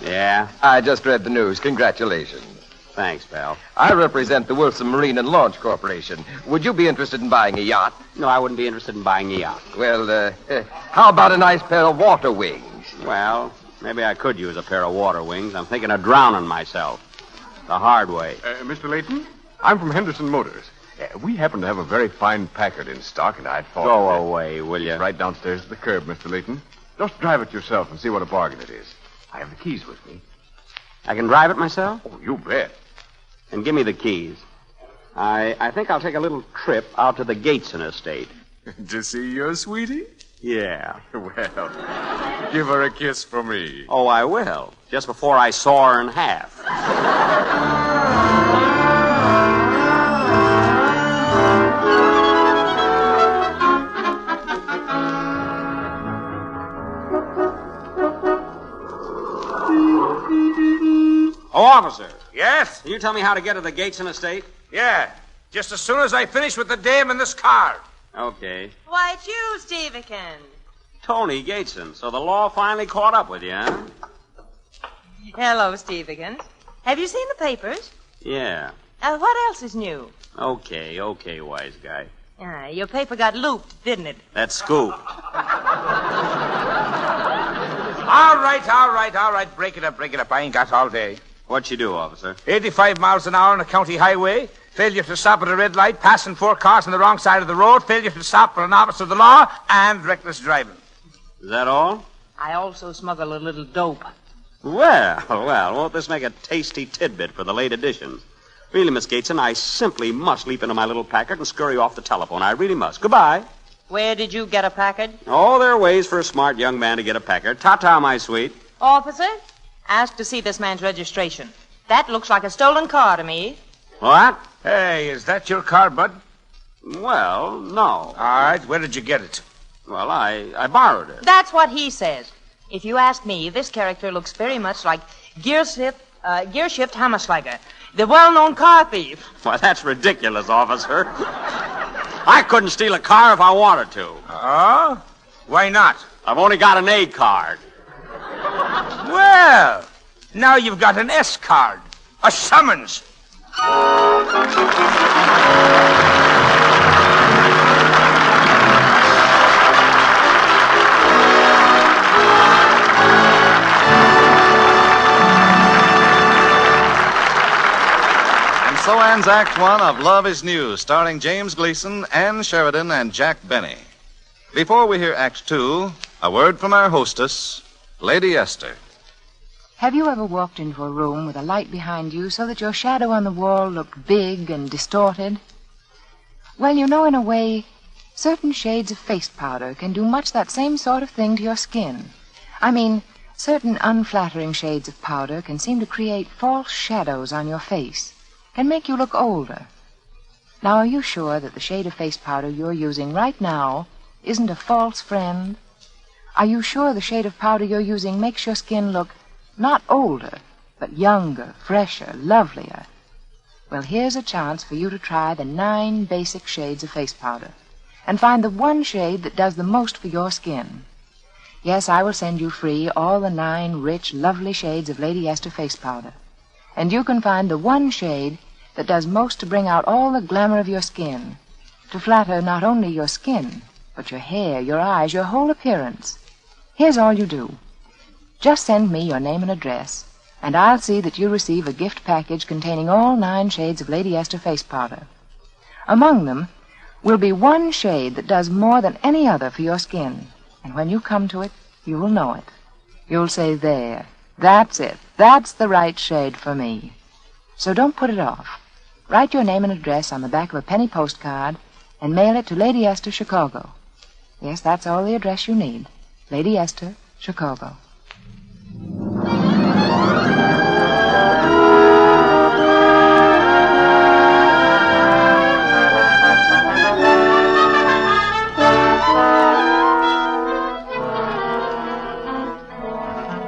Yeah? I just read the news. Congratulations. Thanks, pal. I represent the Wilson Marine and Launch Corporation. Would you be interested in buying a yacht? No, I wouldn't be interested in buying a yacht. Well, how about a nice pair of water wings? Well, maybe I could use a pair of water wings. I'm thinking of drowning myself. The hard way. Mr. Layton, I'm from Henderson Motors. We happen to have a very fine Packard in stock, and I'd thought... Go away, will you? It's right downstairs at the curb, Mr. Layton. Just drive it yourself and see what a bargain it is. I have the keys with me. I can drive it myself? Oh, you bet. And give me the keys. I think I'll take a little trip out to the Gateson estate. To see your sweetie? Yeah. Well, give her a kiss for me. Oh, I will. Just before I saw her in half. Oh, officer. Yes? Can you tell me how to get to the Gateson estate? Yeah. Just as soon as I finish with the dame in this car. Okay. Why, it's you, Stevekins. Tony Gateson. So the law finally caught up with you, huh? Hello, Stevekins. Have you seen the papers? Yeah. What else is new? Okay, wise guy. Your paper got looped, didn't it? That scoop. All right. Break it up. I ain't got all day. What'd you do, officer? 85 miles an hour on a county highway. Failure to stop at a red light. Passing 4 cars on the wrong side of the road. Failure to stop for an officer of the law. And reckless driving. Is that all? I also smuggle a little dope. Well, won't this make a tasty tidbit for the late editions? Really, Miss Gateson, I simply must leap into my little Packard and scurry off the telephone. I really must. Goodbye. Where did you get a Packard? Oh, there are ways for a smart young man to get a Packard. Ta-ta, my sweet. Officer, ask to see this man's registration. That looks like a stolen car to me. What? Hey, is that your car, Bud? Well, no. All right, where did you get it? Well, I borrowed it. That's what he says. If you ask me, this character looks very much like Gearshift Hammerschlager, the well-known car thief. Why, that's ridiculous, officer. I couldn't steal a car if I wanted to. Oh? Why not? I've only got an A card. Well, now you've got an S card. A summons. And so ends Act One of Love is News, starring James Gleason, Ann Sheridan, and Jack Benny. Before we hear Act Two, a word from our hostess, Lady Esther. Have you ever walked into a room with a light behind you so that your shadow on the wall looked big and distorted? Well, you know, in a way, certain shades of face powder can do much that same sort of thing to your skin. I mean, certain unflattering shades of powder can seem to create false shadows on your face, can make you look older. Now, are you sure that the shade of face powder you're using right now isn't a false friend? Are you sure the shade of powder you're using makes your skin look not older, but younger, fresher, lovelier? Well, here's a chance for you to try the 9 basic shades of face powder and find the one shade that does the most for your skin. Yes, I will send you free all the 9 rich, lovely shades of Lady Esther face powder. And you can find the one shade that does most to bring out all the glamour of your skin, to flatter not only your skin, but your hair, your eyes, your whole appearance. Here's all you do. Just send me your name and address, and I'll see that you receive a gift package containing all 9 shades of Lady Esther face powder. Among them will be one shade that does more than any other for your skin, and when you come to it, you will know it. You'll say, there, that's it. That's the right shade for me. So don't put it off. Write your name and address on the back of a penny postcard and mail it to Lady Esther, Chicago. Yes, that's all the address you need. Lady Esther, Chicago.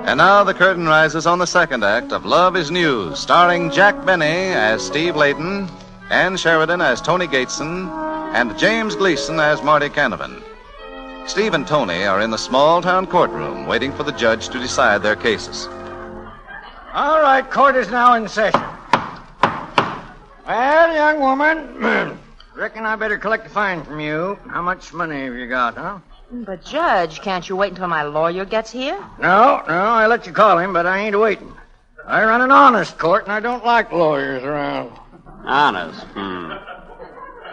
And now the curtain rises on the second act of Love is News, starring Jack Benny as Steve Layton, Ann Sheridan as Tony Gateson, and James Gleason as Marty Canavan. Steve and Tony are in the small-town courtroom waiting for the judge to decide their cases. All right, court is now in session. Well, young woman, reckon I better collect a fine from you. How much money have you got, huh? But, Judge, can't you wait until my lawyer gets here? No, I let you call him, but I ain't waiting. I run an honest court, and I don't like lawyers around. Honest?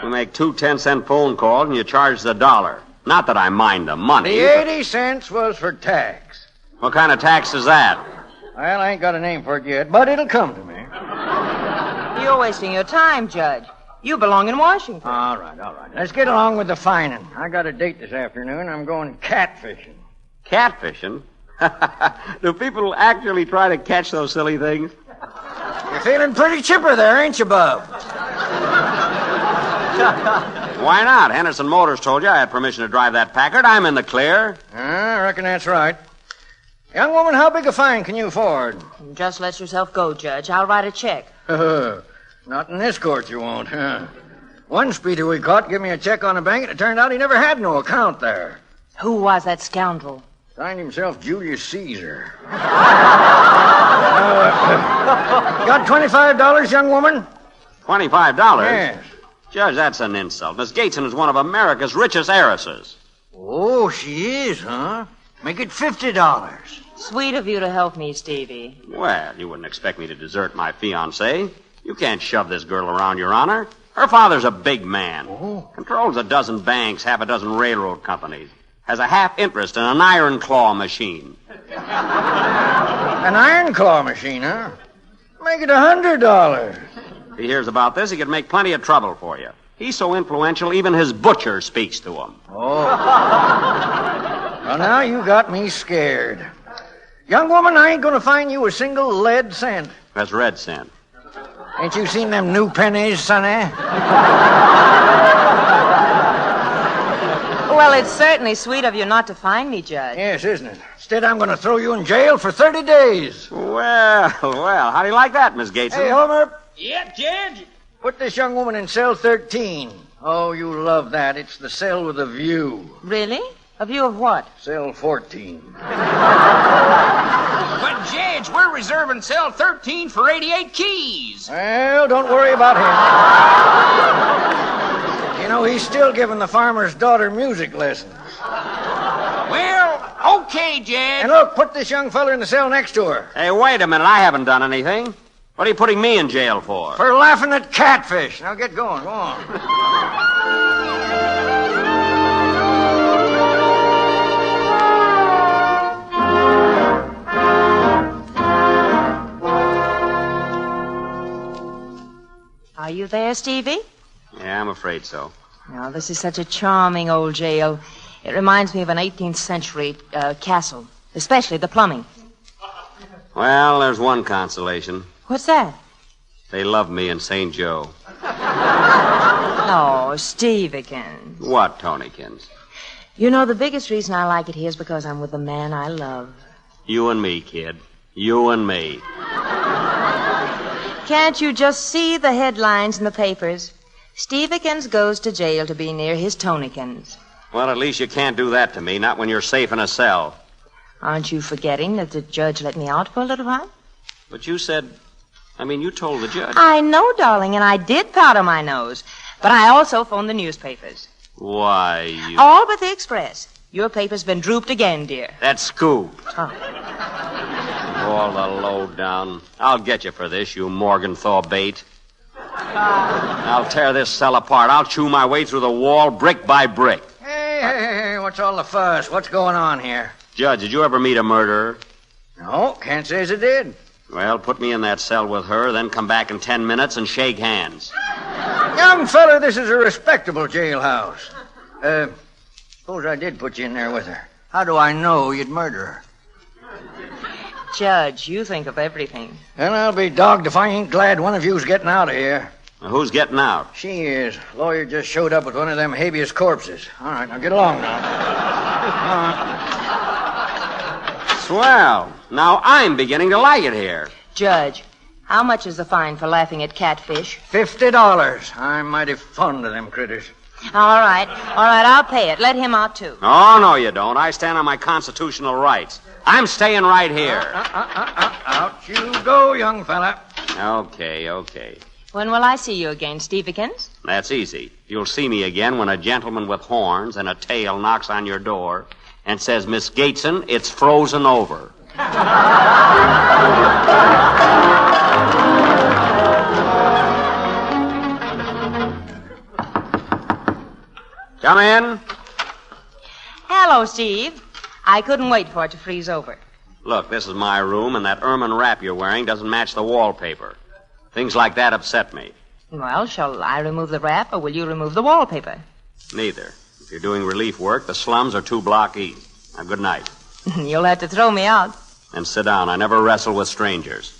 We make 2 10-cent phone calls, and you charge the $1. Not that I mind the money. The 80 cents was for tax. What kind of tax is that? Well, I ain't got a name for it yet, but it'll come to me. You're wasting your time, Judge. You belong in Washington. All right. Let's get along with the fining. I got a date this afternoon. I'm going catfishing. Catfishing? Do people actually try to catch those silly things? You're feeling pretty chipper there, ain't you, Bub? Why not? Henderson Motors told you I had permission to drive that Packard. I'm in the clear. I reckon that's right. Young woman, how big a fine can you afford? Just let yourself go, Judge. I'll write a check. Not in this court you won't, huh? One speeder we caught gave me a check on the bank, and it turned out he never had no account there. Who was that scoundrel? Signed himself Julius Caesar. Got $25, young woman? $25? Yes. Judge, that's an insult. Miss Gateson is one of America's richest heiresses. Oh, she is, huh? Make it $50. Sweet of you to help me, Stevie. Well, you wouldn't expect me to desert my fiancée. You can't shove this girl around, Your Honor. Her father's a big man. Oh. Controls a dozen banks, half a dozen railroad companies. Has a half interest in an iron claw machine. An iron claw machine, huh? Make it $100. If he hears about this, he could make plenty of trouble for you. He's so influential, even his butcher speaks to him. Oh. Well, now you got me scared. Young woman, I ain't going to find you a single lead cent. That's red cent. Ain't you seen them new pennies, sonny? Well, it's certainly sweet of you not to find me, Judge. Yes, isn't it? Instead, I'm going to throw you in jail for 30 days. Well, how do you like that, Miss Gateson? Hey, Homer. Yep, Judge. Put this young woman in cell 13. Oh, you love that. It's the cell with a view. Really? A view of what? Cell 14. But, Judge, we're reserving cell 13 for 88 keys. Well, don't worry about him. You know, he's still giving the farmer's daughter music lessons. Well, okay, Judge. And look, put this young feller in the cell next to her. Hey, wait a minute. I haven't done anything. What are you putting me in jail for? For laughing at catfish. Now get going. Go on. Are you there, Stevie? Yeah, I'm afraid so. Now, this is such a charming old jail. It reminds me of an 18th century castle, especially the plumbing. Well, there's one consolation. What's that? They love me in St. Joe. Oh, Stevekins. What, Tonykins? You know, the biggest reason I like it here is because I'm with the man I love. You and me, kid. You and me. Can't you just see the headlines in the papers? Stevekins goes to jail to be near his Tonykins. Well, at least you can't do that to me, not when you're safe in a cell. Aren't you forgetting that the judge let me out for a little while? But you said... you told the judge. I know, darling, and I did powder my nose. But I also phoned the newspapers. Why, you... All but the Express. Your paper's been drooped again, dear. That scoop. Oh. All the low down. I'll get you for this, you Morgenthau bait. I'll tear this cell apart. I'll chew my way through the wall brick by brick. Hey, what's all the fuss? What's going on here? Judge, did you ever meet a murderer? No, can't say as I did. Well, put me in that cell with her, then come back in 10 minutes and shake hands. Young feller, this is a respectable jailhouse. Suppose I did put you in there with her. How do I know you'd murder her? Judge, you think of everything. And I'll be dogged if I ain't glad one of you's getting out of here. Now, who's getting out? She is. Lawyer just showed up with one of them habeas corpses. All right, now get along now. Swell. Now I'm beginning to like it here. Judge, how much is the fine for laughing at catfish? $50. I'm mighty fond of them critters. All right, I'll pay it. Let him out, too. Oh, no, you don't. I stand on my constitutional rights. I'm staying right here. Out you go, young fella. Okay. When will I see you again, Stevekins? That's easy. You'll see me again when a gentleman with horns and a tail knocks on your door and says, Miss Gateson, it's frozen over. Come in. Hello, Steve. I couldn't wait for it to freeze over. Look, this is my room, and that ermine wrap you're wearing doesn't match the wallpaper. Things like that upset me. Well, shall I remove the wrap, or will you remove the wallpaper? Neither. If you're doing relief work, the slums are 2 blocks east. Now, good night. You'll have to throw me out. And sit down. I never wrestle with strangers.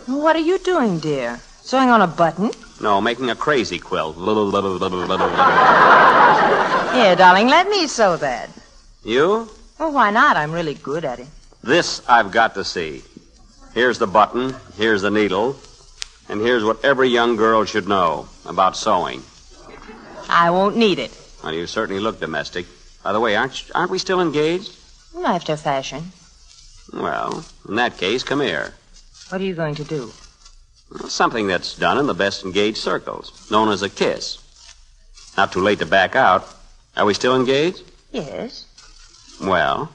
What are you doing, dear? Sewing on a button? No, making a crazy quilt. Here, darling, let me sew that. You? Well, why not? I'm really good at it. This I've got to see. Here's the button, here's the needle, and here's what every young girl should know about sewing. I won't need it. Well, you certainly look domestic. By the way, aren't we still engaged? After fashion. Well, in that case, come here. What are you going to do? Something that's done in the best engaged circles, known as a kiss. Not too late to back out. Are we still engaged? Yes. Well...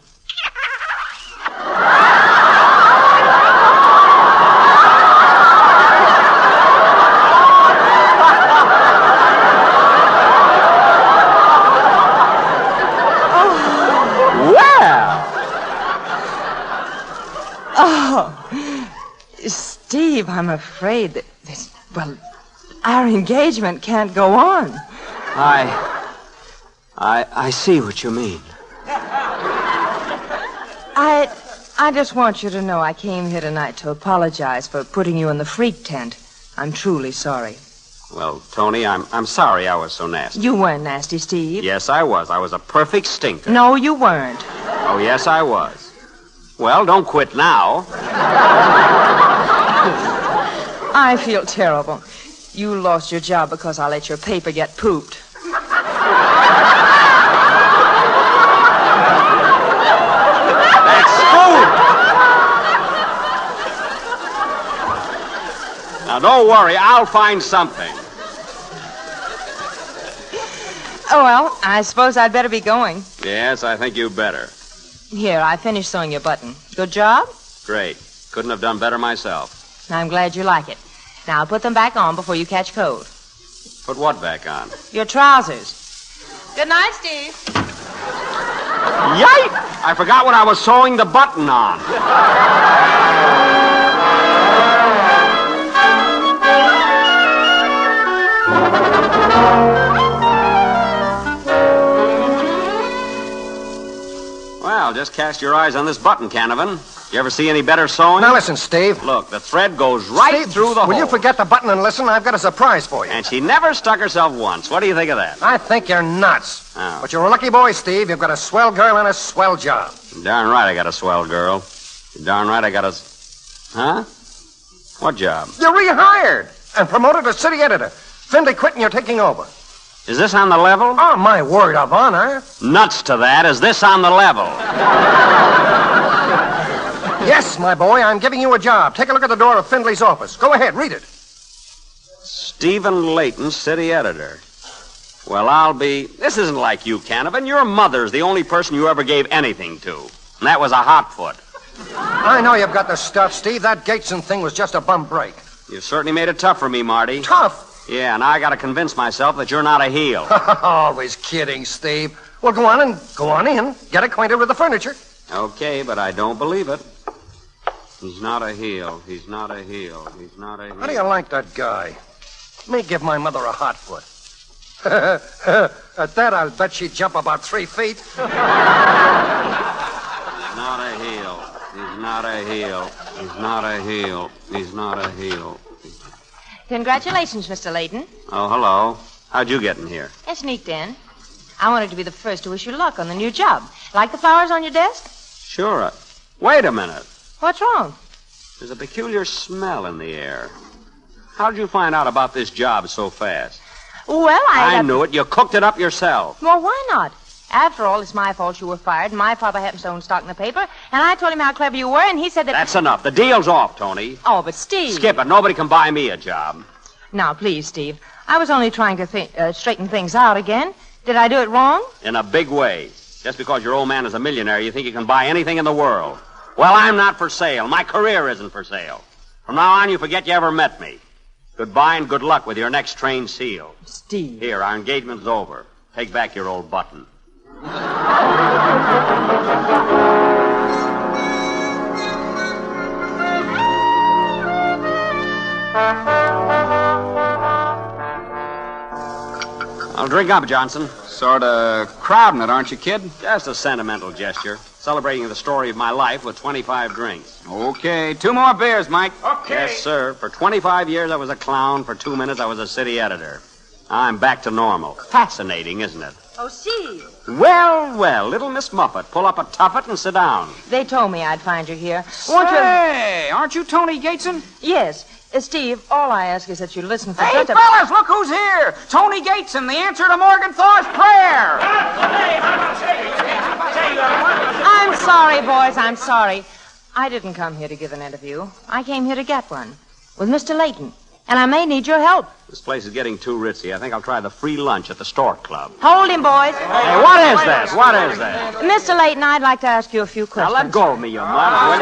Steve, I'm afraid that our engagement can't go on. I see what you mean. I just want you to know I came here tonight to apologize for putting you in the freak tent. I'm truly sorry. Well, Tony, I'm sorry I was so nasty. You weren't nasty, Steve. Yes, I was. I was a perfect stinker. No, you weren't. Oh, yes, I was. Well, don't quit now. I feel terrible. You lost your job because I let your paper get pooped. That's food. Now, don't worry. I'll find something. Oh, well, I suppose I'd better be going. Yes, I think you better. Here, I finished sewing your button. Good job? Great. Couldn't have done better myself. I'm glad you like it. Now, I'll put them back on before you catch cold. Put what back on? Your trousers. Good night, Steve. Yike! I forgot what I was sewing the button on. Well, just cast your eyes on this button, Canavan. You ever see any better sewing? Now listen, Steve. Look, the thread goes right Steve, through the hole. Will you forget the button and listen? I've got a surprise for you. And she never stuck herself once. What do you think of that? I think you're nuts. Oh. But you're a lucky boy, Steve. You've got a swell girl and a swell job. You're darn right I got a swell girl. You're darn right I got a... Huh? What job? You're rehired and promoted to city editor. Findlay quit and you're taking over. Is this on the level? Oh, my word of honor. Nuts to that. Is this on the level? Yes, my boy, I'm giving you a job. Take a look at the door of Findlay's office. Go ahead, read it. Stephen Layton, city editor. Well, I'll be... This isn't like you, Canavan. Your mother's the only person you ever gave anything to. And that was a hotfoot. I know you've got the stuff, Steve. That Gateson thing was just a bum break. You've certainly made it tough for me, Marty. Tough? Yeah, and I got to convince myself that you're not a heel. Always kidding, Steve. Well, go on in. Get acquainted with the furniture. Okay, but I don't believe it. He's not a heel. He's not a heel. He's not a heel. How do you like that guy? Me give my mother a hot foot. At that, I'll bet she'd jump about 3 feet. He's not a heel. He's not a heel. He's not a heel. He's not a heel. Congratulations, Mr. Layton. Oh, hello. How'd you get in here? I sneaked in. I wanted to be the first to wish you luck on the new job. Like the flowers on your desk? Sure. Wait a minute. What's wrong? There's a peculiar smell in the air. How'd you find out about this job so fast? Well, I knew it. You cooked it up yourself. Well, why not? After all, it's my fault you were fired. My father happens to own stock in the paper, and I told him how clever you were, and he said that... That's enough. The deal's off, Tony. Oh, but Steve... Skip it. Nobody can buy me a job. Now, please, Steve. I was only trying to straighten things out again. Did I do it wrong? In a big way. Just because your old man is a millionaire, you think you can buy anything in the world. Well, I'm not for sale. My career isn't for sale. From now on, you forget you ever met me. Goodbye and good luck with your next train seal. Steve. Here, our engagement's over. Take back your old button. I'll drink up, Johnson. Sort of crowding it, aren't you, kid? Just a sentimental gesture. Celebrating the story of my life with 25 drinks. Okay, 2 more beers, Mike. Okay. Yes, sir. For 25 years, I was a clown. For 2 minutes, I was a city editor. I'm back to normal. Fascinating, isn't it? Oh, Steve. Well, well, little Miss Muffet, pull up a tuffet and sit down. They told me I'd find you here. Hey, aren't you Tony Gateson? Yes. Steve, all I ask is that you listen for Hey, just a... fellas, look who's here. Tony Gateson, the answer to Morgenthau's prayer. I'm sorry, boys, I'm sorry. I didn't come here to give an interview. I came here to get one with Mr. Layton, and I may need your help. This place is getting too ritzy. I think I'll try the free lunch at the Stork Club. Hold him, boys. Hey, what is this? What is this? Mr. Layton, I'd like to ask you a few questions. Now, let go of me, you mud.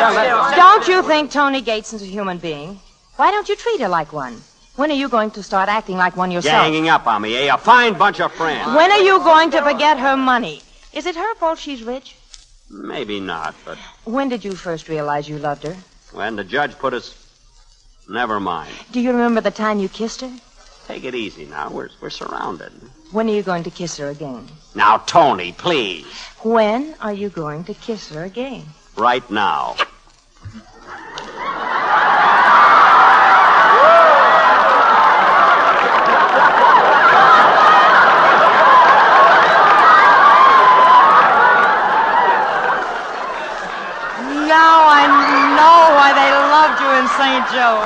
Don't you think Tony Gateson's a human being? Why don't you treat her like one? When are you going to start acting like one yourself? Ganging up on me, eh? A fine bunch of friends. When are you going to forget her money? Is it her fault she's rich? Maybe not, but... When did you first realize you loved her? When the judge put us... Never mind. Do you remember the time you kissed her? Take it easy now. We're surrounded. When are you going to kiss her again? Now, Tony, please. When are you going to kiss her again? Right now. Now I know why they loved you in St. Joe.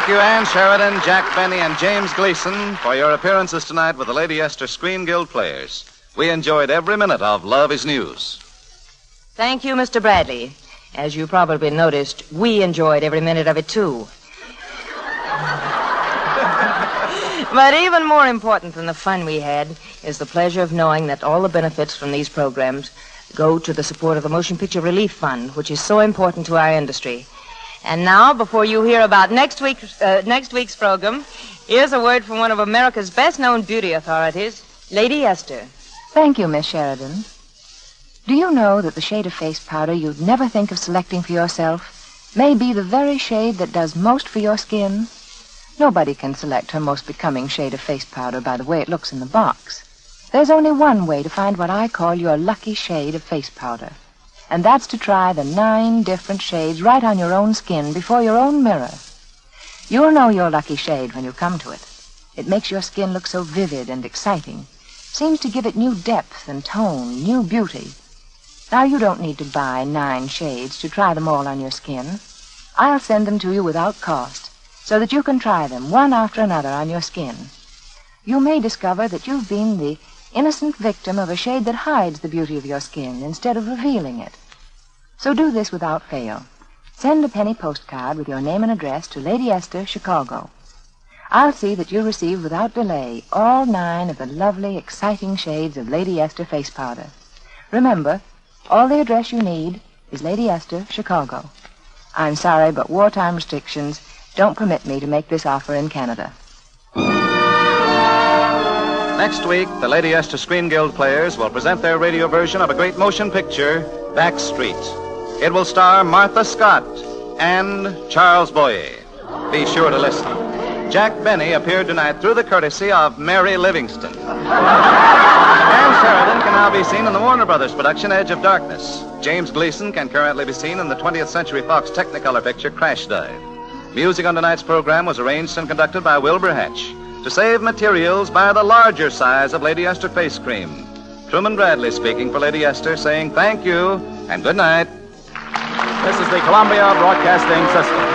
Thank you, Ann Sheridan, Jack Benny, and James Gleason, for your appearances tonight with the Lady Esther Screen Guild Players. We enjoyed every minute of Love is News. Thank you, Mr. Bradley. As you probably noticed, we enjoyed every minute of it, too. But even more important than the fun we had is the pleasure of knowing that all the benefits from these programs go to the support of the Motion Picture Relief Fund, which is so important to our industry. And now, before you hear about next week's program, here's a word from one of America's best-known beauty authorities, Lady Esther. Thank you, Miss Sheridan. Do you know that the shade of face powder you'd never think of selecting for yourself may be the very shade that does most for your skin? Nobody can select her most becoming shade of face powder by the way it looks in the box. There's only one way to find what I call your lucky shade of face powder, and that's to try the 9 different shades right on your own skin before your own mirror. You'll know your lucky shade when you come to it. It makes your skin look so vivid and exciting. Seems to give it new depth and tone, new beauty. Now, you don't need to buy 9 shades to try them all on your skin. I'll send them to you without cost, so that you can try them one after another on your skin. You may discover that you've been the innocent victim of a shade that hides the beauty of your skin instead of revealing it. So do this without fail. Send a penny postcard with your name and address to Lady Esther, Chicago. I'll see that you receive without delay all 9 of the lovely, exciting shades of Lady Esther face powder. Remember, all the address you need is Lady Esther, Chicago. I'm sorry, but wartime restrictions don't permit me to make this offer in Canada. Next week, the Lady Esther Screen Guild Players will present their radio version of a great motion picture, Backstreet. It will star Martha Scott and Charles Boyer. Be sure to listen. Jack Benny appeared tonight through the courtesy of Mary Livingston. Ann Sheridan can now be seen in the Warner Brothers production Edge of Darkness. James Gleason can currently be seen in the 20th Century Fox Technicolor picture Crash Dive. Music on tonight's program was arranged and conducted by Wilbur Hatch. To save materials, buy the larger size of Lady Esther face cream. Truman Bradley speaking for Lady Esther, saying thank you and good night. This is the Columbia Broadcasting System.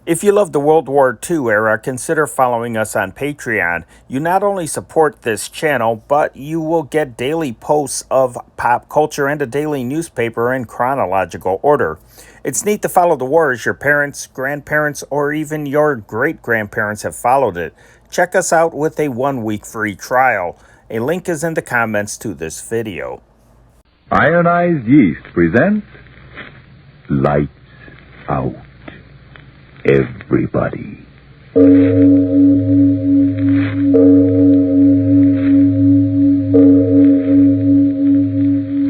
If you love the World War II era, consider following us on Patreon. You not only support this channel, but you will get daily posts of pop culture and a daily newspaper in chronological order. It's neat to follow the war as your parents, grandparents, or even your great-grandparents have followed it. Check us out with a 1-week free trial. A link is in the comments to this video. Ironized Yeast presents Lights Out. Everybody.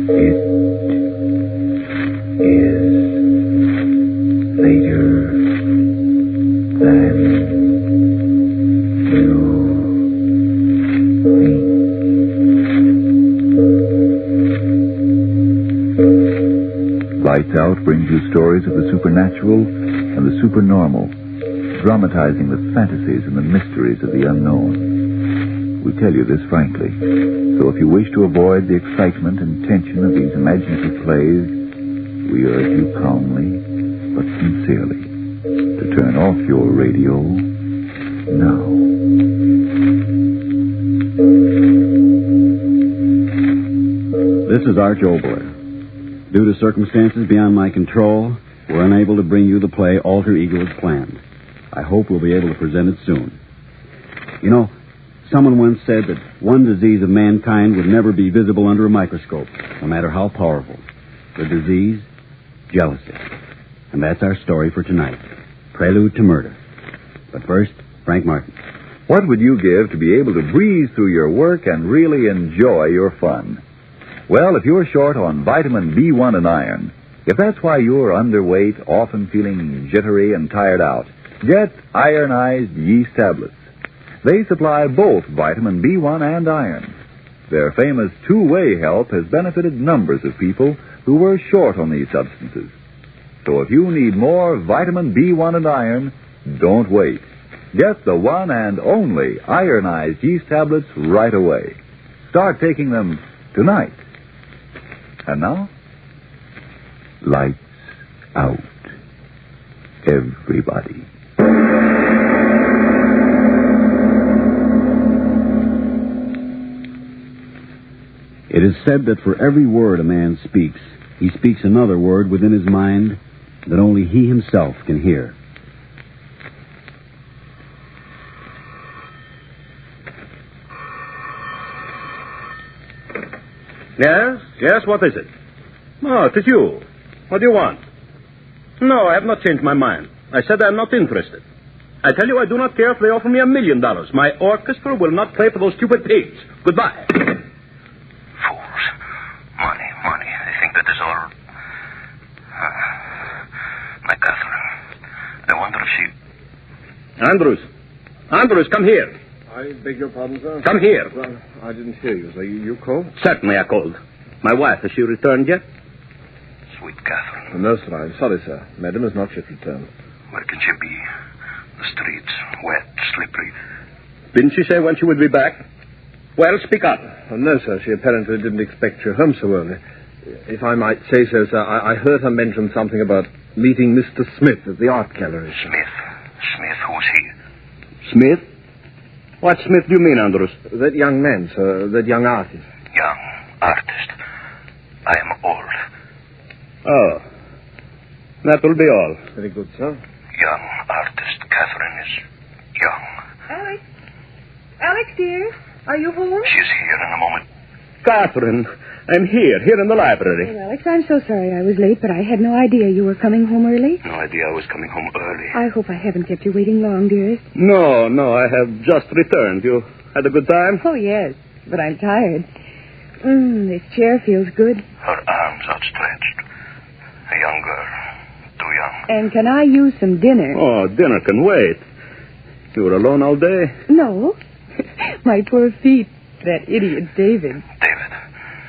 It is later than you think. Lights Out brings you stories of the supernatural and the supernormal, dramatizing the fantasies and the mysteries of the unknown. We tell you this frankly, so if you wish to avoid the excitement and tension of these imaginative plays, we urge you calmly but sincerely to turn off your radio now. This is Arch Oboler. Due to circumstances beyond my control, we're unable to bring you the play Alter Ego as planned. I hope we'll be able to present it soon. You know, someone once said that one disease of mankind would never be visible under a microscope, no matter how powerful. The disease, jealousy. And that's our story for tonight. Prelude to Murder. But first, Frank Martin. What would you give to be able to breeze through your work and really enjoy your fun? Well, if you're short on vitamin B1 and iron, if that's why you're underweight, often feeling jittery and tired out, get ironized yeast tablets. They supply both vitamin B1 and iron. Their famous two-way help has benefited numbers of people who were short on these substances. So if you need more vitamin B1 and iron, don't wait. Get the one and only ironized yeast tablets right away. Start taking them tonight. And now, lights out. Everybody. It is said that for every word a man speaks, he speaks another word within his mind that only he himself can hear. Yes, what is it? Oh, it is you. What do you want? No, I have not changed my mind. I said I am not interested. I tell you, I do not care if they offer me $1 million. My orchestra will not play for those stupid pigs. Goodbye. Fools. Money. They think that is all. My Catherine. I wonder if she... Andrews, come here. I beg your pardon, sir? Come here. Well, I didn't hear you, sir. You called? Certainly I called. My wife, has she returned yet? Sweet Catherine. No, sir. I'm sorry, sir. Madam has not yet returned. Where can she be? The streets, wet, slippery. Didn't she say when she would be back? Well, speak up. Oh, no, sir. She apparently didn't expect you home so early. If I might say so, sir, I heard her mention something about meeting Mr. Smith at the art gallery. Smith, who's he? Smith? What Smith do you mean, Andrews? That young man, sir. That young artist. Young artist. I am old. Oh. That will be all. Very good, sir. Young artist. Catherine is young. Alex, dear, are you home? She's here in a moment. Catherine, I'm here in the library. Oh, Alex, I'm so sorry I was late, but I had no idea you were coming home early. No idea I was coming home early. I hope I haven't kept you waiting long, dearest. No, I have just returned. You had a good time? Oh, yes, but I'm tired. This chair feels good. Her arms outstretched. A young girl. Too young. And can I use some dinner? Oh, dinner can wait. You were alone all day? No. My poor feet. That idiot David. David.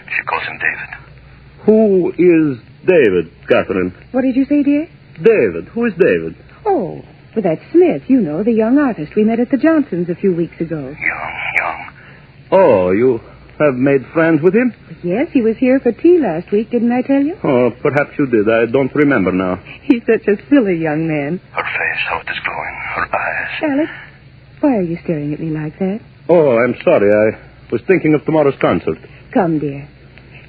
She calls him David. Who is David, Catherine? What did you say, dear? David. Who is David? Oh, well, that's Smith, you know, the young artist we met at the Johnsons a few weeks ago. Young. Oh, you have made friends with him? Yes, he was here for tea last week, didn't I tell you? Oh, perhaps you did. I don't remember now. He's such a silly young man. Her face, how it is glowing. Her eyes. Alex, why are you staring at me like that? Oh, I'm sorry. I was thinking of tomorrow's concert. Come, dear.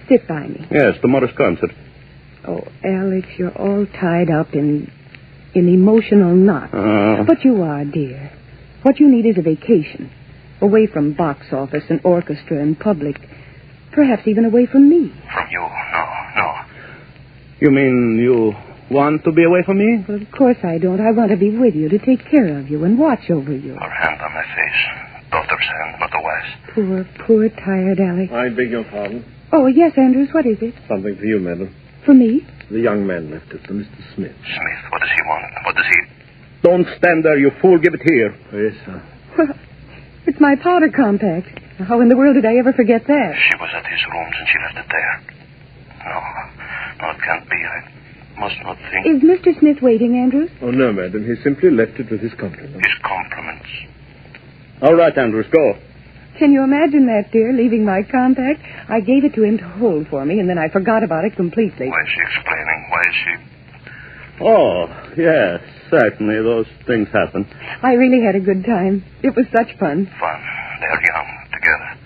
Sit by me. Yes, tomorrow's concert. Oh, Alex, you're all tied up in emotional knots. But you are, dear. What you need is a vacation. Away from box office and orchestra and public. Perhaps even away from me. From you? No. You mean you want to be away from me? Well, of course I don't. I want to be with you, to take care of you and watch over you. Her hand on my face. Daughter's hand, not the wife's. Poor, tired Alex. I beg your pardon. Oh, yes, Andrews, what is it? Something for you, madam. For me? The young man left it for Mr. Smith. Smith, what does he want? What does he... Don't stand there, you fool. Give it here. Yes, sir. Well, it's my powder compact. How in the world did I ever forget that? She was at his rooms and she left it there. No, it can't be. I must not think... Is Mr. Smith waiting, Andrews? Oh, no, madam. He simply left it with his compliments. His compliments. All right, Andrews, go. Can you imagine that, dear, leaving my compact? I gave it to him to hold for me, and then I forgot about it completely. Why is she explaining? Why is she... Oh, yes, certainly. Those things happen. I really had a good time. It was such fun. Fun. They're young, together.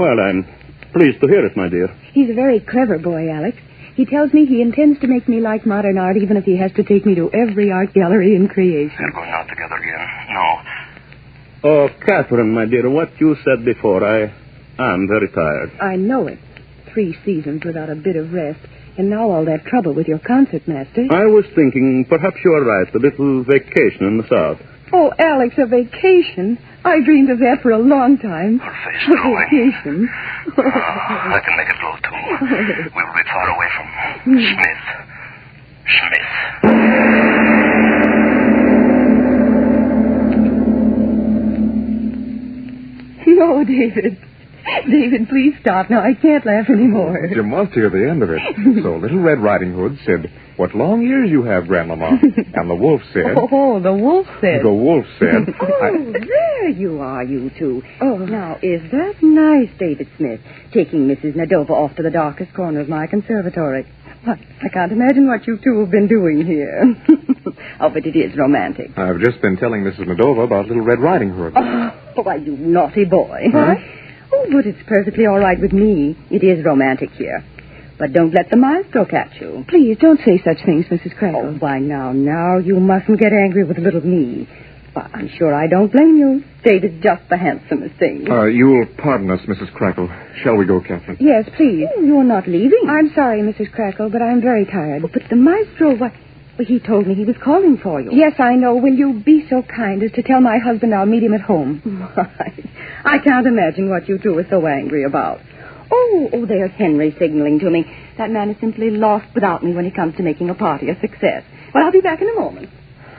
Well, I'm pleased to hear it, my dear. He's a very clever boy, Alex. He tells me he intends to make me like modern art, even if he has to take me to every art gallery in creation. They're going out together again. No. Oh, Catherine, my dear, what you said before, I'm very tired. I know it. 3 seasons without a bit of rest. And now all that trouble with your concertmaster. I was thinking perhaps you are right, a little vacation in the South. Oh, Alex, a vacation? I dreamed of that for a long time. Her face glowing. Vacation. I can make it glow, too. We will be far away from Smith. No, David. David, please stop. Now, I can't laugh anymore. You must hear the end of it. So Little Red Riding Hood said, "What long ears you have, Grandmama." And the wolf said... Oh, the wolf said... The wolf said... Oh, there you are, you two. Oh, now, is that nice, David Smith, taking Mrs. Nadova off to the darkest corner of my conservatory? What? I can't imagine what you two have been doing here. Oh, but it is romantic. I've just been telling Mrs. Nadova about Little Red Riding Hood. Oh, why, you naughty boy. Huh? Oh, but it's perfectly all right with me. It is romantic here. But don't let the maestro catch you. Please, don't say such things, Mrs. Crackle. Oh, why, now, you mustn't get angry with little me. Well, I'm sure I don't blame you. David's just the handsomest thing. You'll pardon us, Mrs. Crackle. Shall we go, Catherine? Yes, please. Oh, you're not leaving. I'm sorry, Mrs. Crackle, but I'm very tired. But the maestro, what? Well, he told me he was calling for you. Yes, I know. Will you be so kind as to tell my husband I'll meet him at home? I can't imagine what you two are so angry about. Oh, there's Henry signaling to me. That man is simply lost without me when it comes to making a party a success. Well, I'll be back in a moment.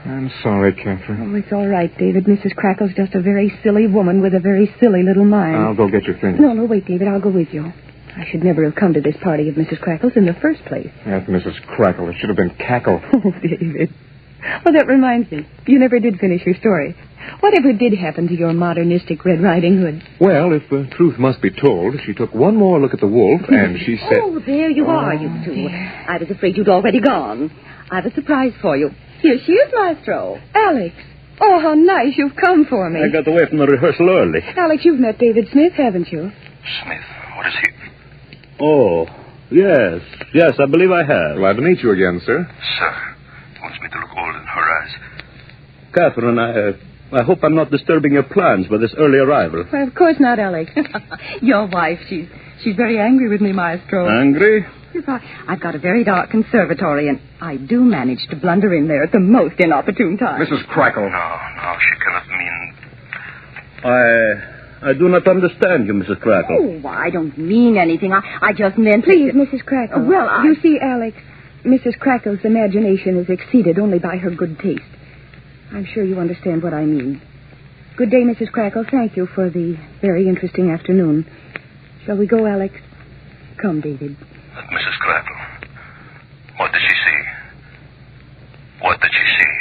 I'm sorry, Catherine. Oh, it's all right, David. Mrs. Crackle's just a very silly woman with a very silly little mind. I'll go get your things. No, wait, David. I'll go with you. I should never have come to this party of Mrs. Crackle's in the first place. That's Mrs. Crackle. It should have been Cackle. Oh, David. Oh, that reminds me. You never did finish your story. Whatever did happen to your modernistic Red Riding Hood? Well, if the truth must be told, she took one more look at the wolf, and she said... Oh, there you are, you two. I was afraid you'd already gone. I've a surprise for you. Here she is, Maestro. Alex. Oh, how nice you've come for me. I got away from the rehearsal early. Alex, you've met David Smith, haven't you? Smith, what is he? Oh, yes. Yes, I believe I have. Glad to meet you again, sir. Sir, he wants me to look old in her eyes. Catherine, I hope I'm not disturbing your plans by this early arrival. Well, of course not, Alex. Your wife, she's very angry with me, Maestro. Angry? Yes, I've got a very dark conservatory, and I do manage to blunder in there at the most inopportune time. Mrs. Crackle. No, she cannot mean... I do not understand you, Mrs. Crackle. Oh, I don't mean anything. I just meant... Please, Mrs. Crackle. Well, You see, Alex, Mrs. Crackle's imagination is exceeded only by her good taste. I'm sure you understand what I mean. Good day, Mrs. Crackle. Thank you for the very interesting afternoon. Shall we go, Alex? Come, David. Mrs. Crackle, what did she see? What did she see?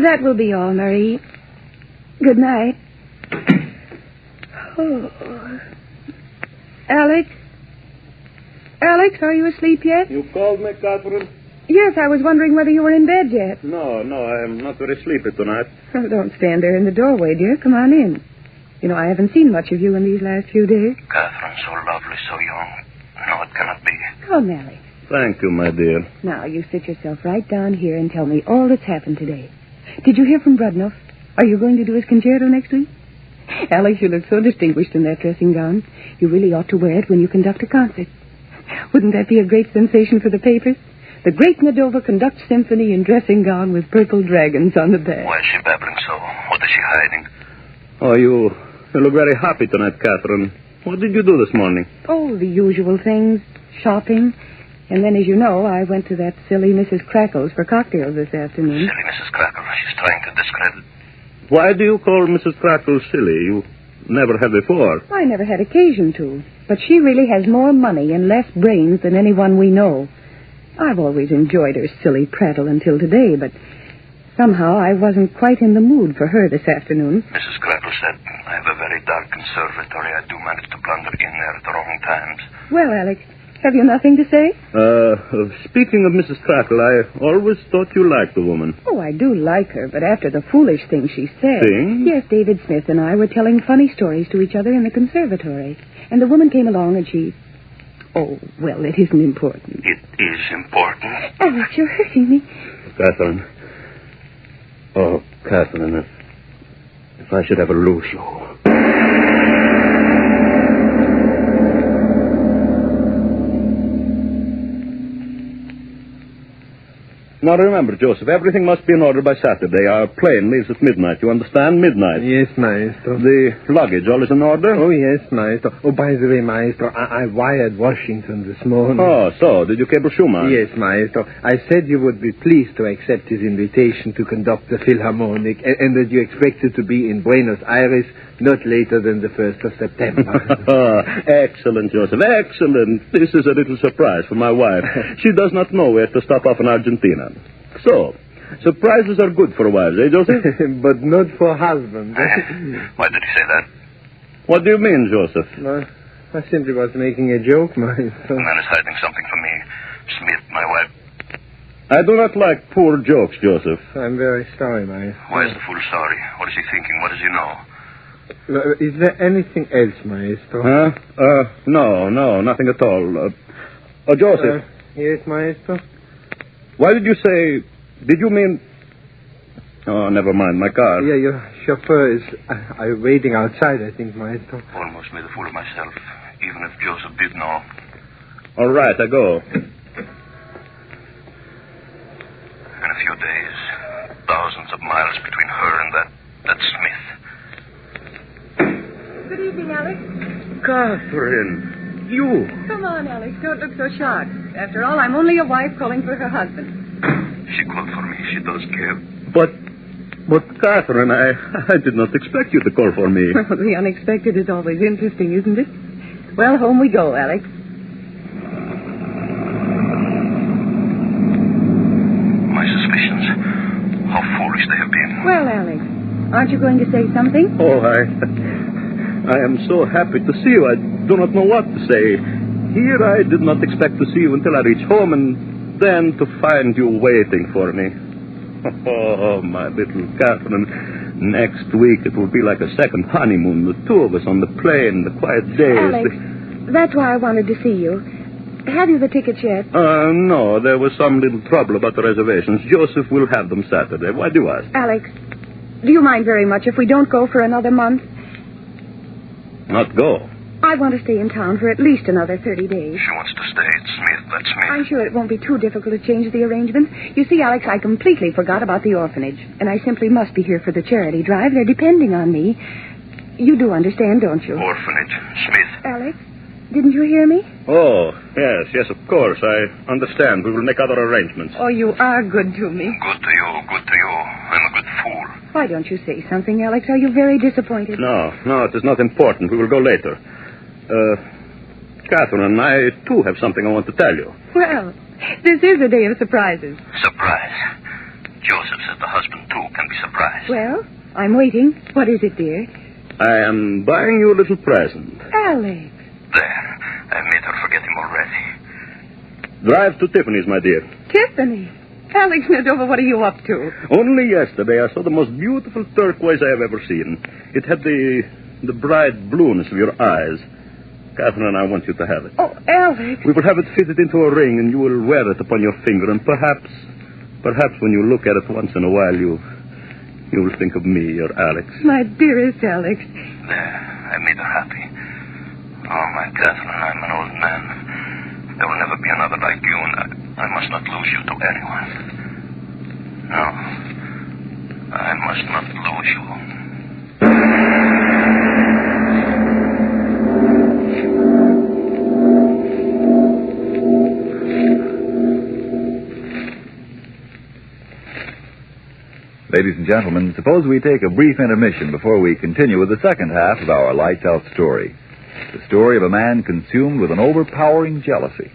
That will be all, Marie. Good night. Oh. Alex? Alex, are you asleep yet? You called me, Catherine? Yes, I was wondering whether you were in bed yet. No, I am not very sleepy tonight. Well, don't stand there in the doorway, dear. Come on in. You know, I haven't seen much of you in these last few days. Catherine, so lovely, so young. No, it cannot be. Come, Alex. Thank you, my dear. Now, you sit yourself right down here and tell me all that's happened today. Did you hear from Brudnoff? Are you going to do his concerto next week? Alex, you look so distinguished in that dressing gown. You really ought to wear it when you conduct a concert. Wouldn't that be a great sensation for the papers? The great Nadova conducts symphony in dressing gown with purple dragons on the back. Why is she babbling so? What is she hiding? Oh, you look very happy tonight, Catherine. What did you do this morning? Oh, the usual things. Shopping. And then, as you know, I went to that silly Mrs. Crackle's for cocktails this afternoon. Silly Mrs. Crackle. She's trying to discredit. Why do you call Mrs. Crackle silly? You never have before. I never had occasion to. But she really has more money and less brains than anyone we know. I've always enjoyed her silly prattle until today, but somehow I wasn't quite in the mood for her this afternoon. Mrs. Crackle said, I have a very dark conservatory. I do manage to blunder in there at the wrong times. Well, Alex, have you nothing to say? Speaking of Mrs. Crackle, I always thought you liked the woman. Oh, I do like her, but after the foolish thing she said... Thing? Yes, David Smith and I were telling funny stories to each other in the conservatory. And the woman came along and she... Oh, well, it isn't important. It is important. Alex, you're hurting me. Catherine. Oh, Catherine, if I should ever lose you... Now remember, Joseph, everything must be in order by Saturday. Our plane leaves at midnight. You understand? Midnight. Yes, Maestro. The luggage, all is in order? Oh, yes, Maestro. Oh, by the way, Maestro, I wired Washington this morning. Oh, so did you cable Schumann? Yes, Maestro. I said you would be pleased to accept his invitation to conduct the Philharmonic, and that you expected to be in Buenos Aires not later than the 1st of September. Excellent, Joseph, excellent. This is a little surprise for my wife. She does not know where to stop off in Argentina. So, surprises are good for wives, eh, Joseph? But not for husbands. Why did he say that? What do you mean, Joseph? No, I simply was making a joke, Maestro. The man is hiding something from me. Smith, my wife. I do not like poor jokes, Joseph. I'm very sorry, Maestro. Why is the fool sorry? What is he thinking? What does he know? Is there anything else, Maestro? Huh? No, nothing at all. Joseph. Yes, Maestro? Why did you say... Did you mean... Oh, never mind, my car. Yeah, your chauffeur is waiting outside, I think, Maestro. Almost made a fool of myself, even if Joseph did know. All right, I go. In a few days, thousands of miles between her and that Smith. Good evening, Alex. Catherine, you. Come on, Alex. Don't look so shocked. After all, I'm only a wife calling for her husband. She called for me. She does care. But Catherine, I did not expect you to call for me. Well, the unexpected is always interesting, isn't it? Well, home we go, Alex. My suspicions. How foolish they have been. Well, Alex, aren't you going to say something? Oh, I am so happy to see you. I do not know what to say. Here I did not expect to see you until I reached home, and then to find you waiting for me. Oh, my little Catherine. Next week it will be like a second honeymoon. The two of us on the plane, the quiet days. Alex, that's why I wanted to see you. Have you the tickets yet? No, there was some little trouble about the reservations. Joseph will have them Saturday. Why do you ask? Alex, do you mind very much if we don't go for another month? Not go. I want to stay in town for at least another 30 days. She wants to stay at Smith. That's me. I'm sure it won't be too difficult to change the arrangements. You see, Alex, I completely forgot about the orphanage, and I simply must be here for the charity drive. They're depending on me. You do understand, don't you? Orphanage. Smith. Alex, didn't you hear me? Oh, yes, of course. I understand. We will make other arrangements. Oh, you are good to me. Good to you. I'm a good fool. Why don't you say something, Alex? Are you very disappointed? No, it is not important. We will go later. Catherine, I, too, have something I want to tell you. Well, this is a day of surprises. Surprise. Joseph says the husband, too, can be surprised. Well, I'm waiting. What is it, dear? I am buying you a little present. Alex. There. I made her forget him already. Drive to Tiffany's, my dear. Tiffany. Alex Nadova, what are you up to? Only yesterday I saw the most beautiful turquoise I have ever seen. It had the bright blueness of your eyes. Catherine and I want you to have it. Oh, Alex. We will have it fitted into a ring, and you will wear it upon your finger, and perhaps when you look at it once in a while, you will think of me, your Alex. My dearest Alex. There. I made her happy. Oh, my Catherine, I'm an old man. There will never be another like you, and I must not lose you to anyone. No. I must not lose you. Ladies and gentlemen, suppose we take a brief intermission before we continue with the second half of our Lights Out story. The story of a man consumed with an overpowering jealousy.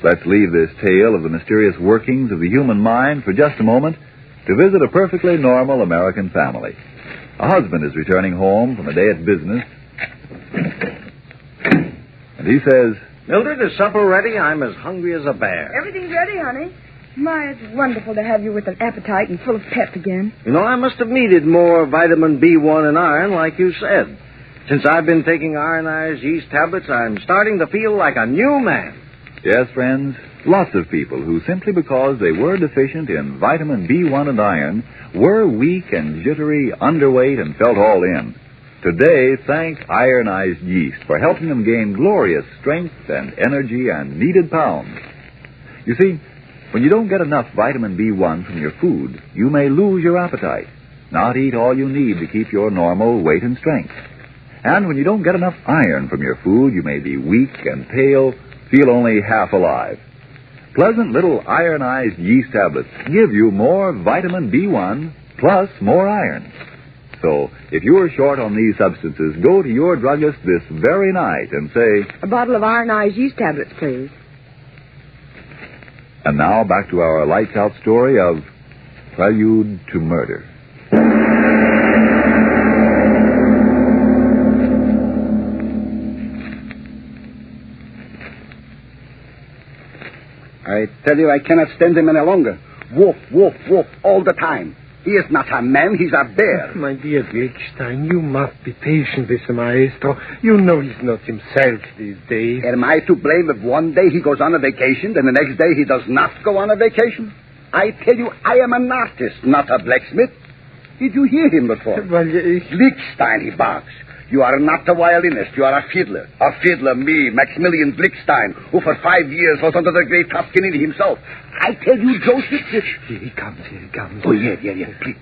Let's leave this tale of the mysterious workings of the human mind for just a moment to visit a perfectly normal American family. A husband is returning home from a day at business, and he says, Mildred, is supper ready? I'm as hungry as a bear. Everything's ready, honey. My, it's wonderful to have you with an appetite and full of pep again. You know, I must have needed more vitamin B1 and iron, like you said. Since I've been taking ironized yeast tablets, I'm starting to feel like a new man. Yes, friends, lots of people who simply because they were deficient in vitamin B1 and iron were weak and jittery, underweight, and felt all in. Today, thank ironized yeast for helping them gain glorious strength and energy and needed pounds. You see, When you don't get enough vitamin B1 from your food, you may lose your appetite, not eat all you need to keep your normal weight and strength. And when you don't get enough iron from your food, you may be weak and pale, feel only half alive. Pleasant little ironized yeast tablets give you more vitamin B1 plus more iron. So, if you're short on these substances, go to your druggist this very night and say, A bottle of ironized yeast tablets, please. And now back to our lights out story of Prelude to Murder. I tell you, I cannot stand him any longer. Wolf, wolf, wolf, all the time. He is not a man, he's a bear. My dear Glickstein, you must be patient with the maestro. You know he's not himself these days. Am I to blame if one day he goes on a vacation, then the next day he does not go on a vacation? I tell you, I am an artist, not a blacksmith. Did you hear him before? Well, Glickstein, he barks. You are not a violinist, you are a fiddler. A fiddler, me, Maximilian Glickstein, who for 5 years was under the great Toscanini himself. I tell you, Joseph... Here he comes. Oh, yeah.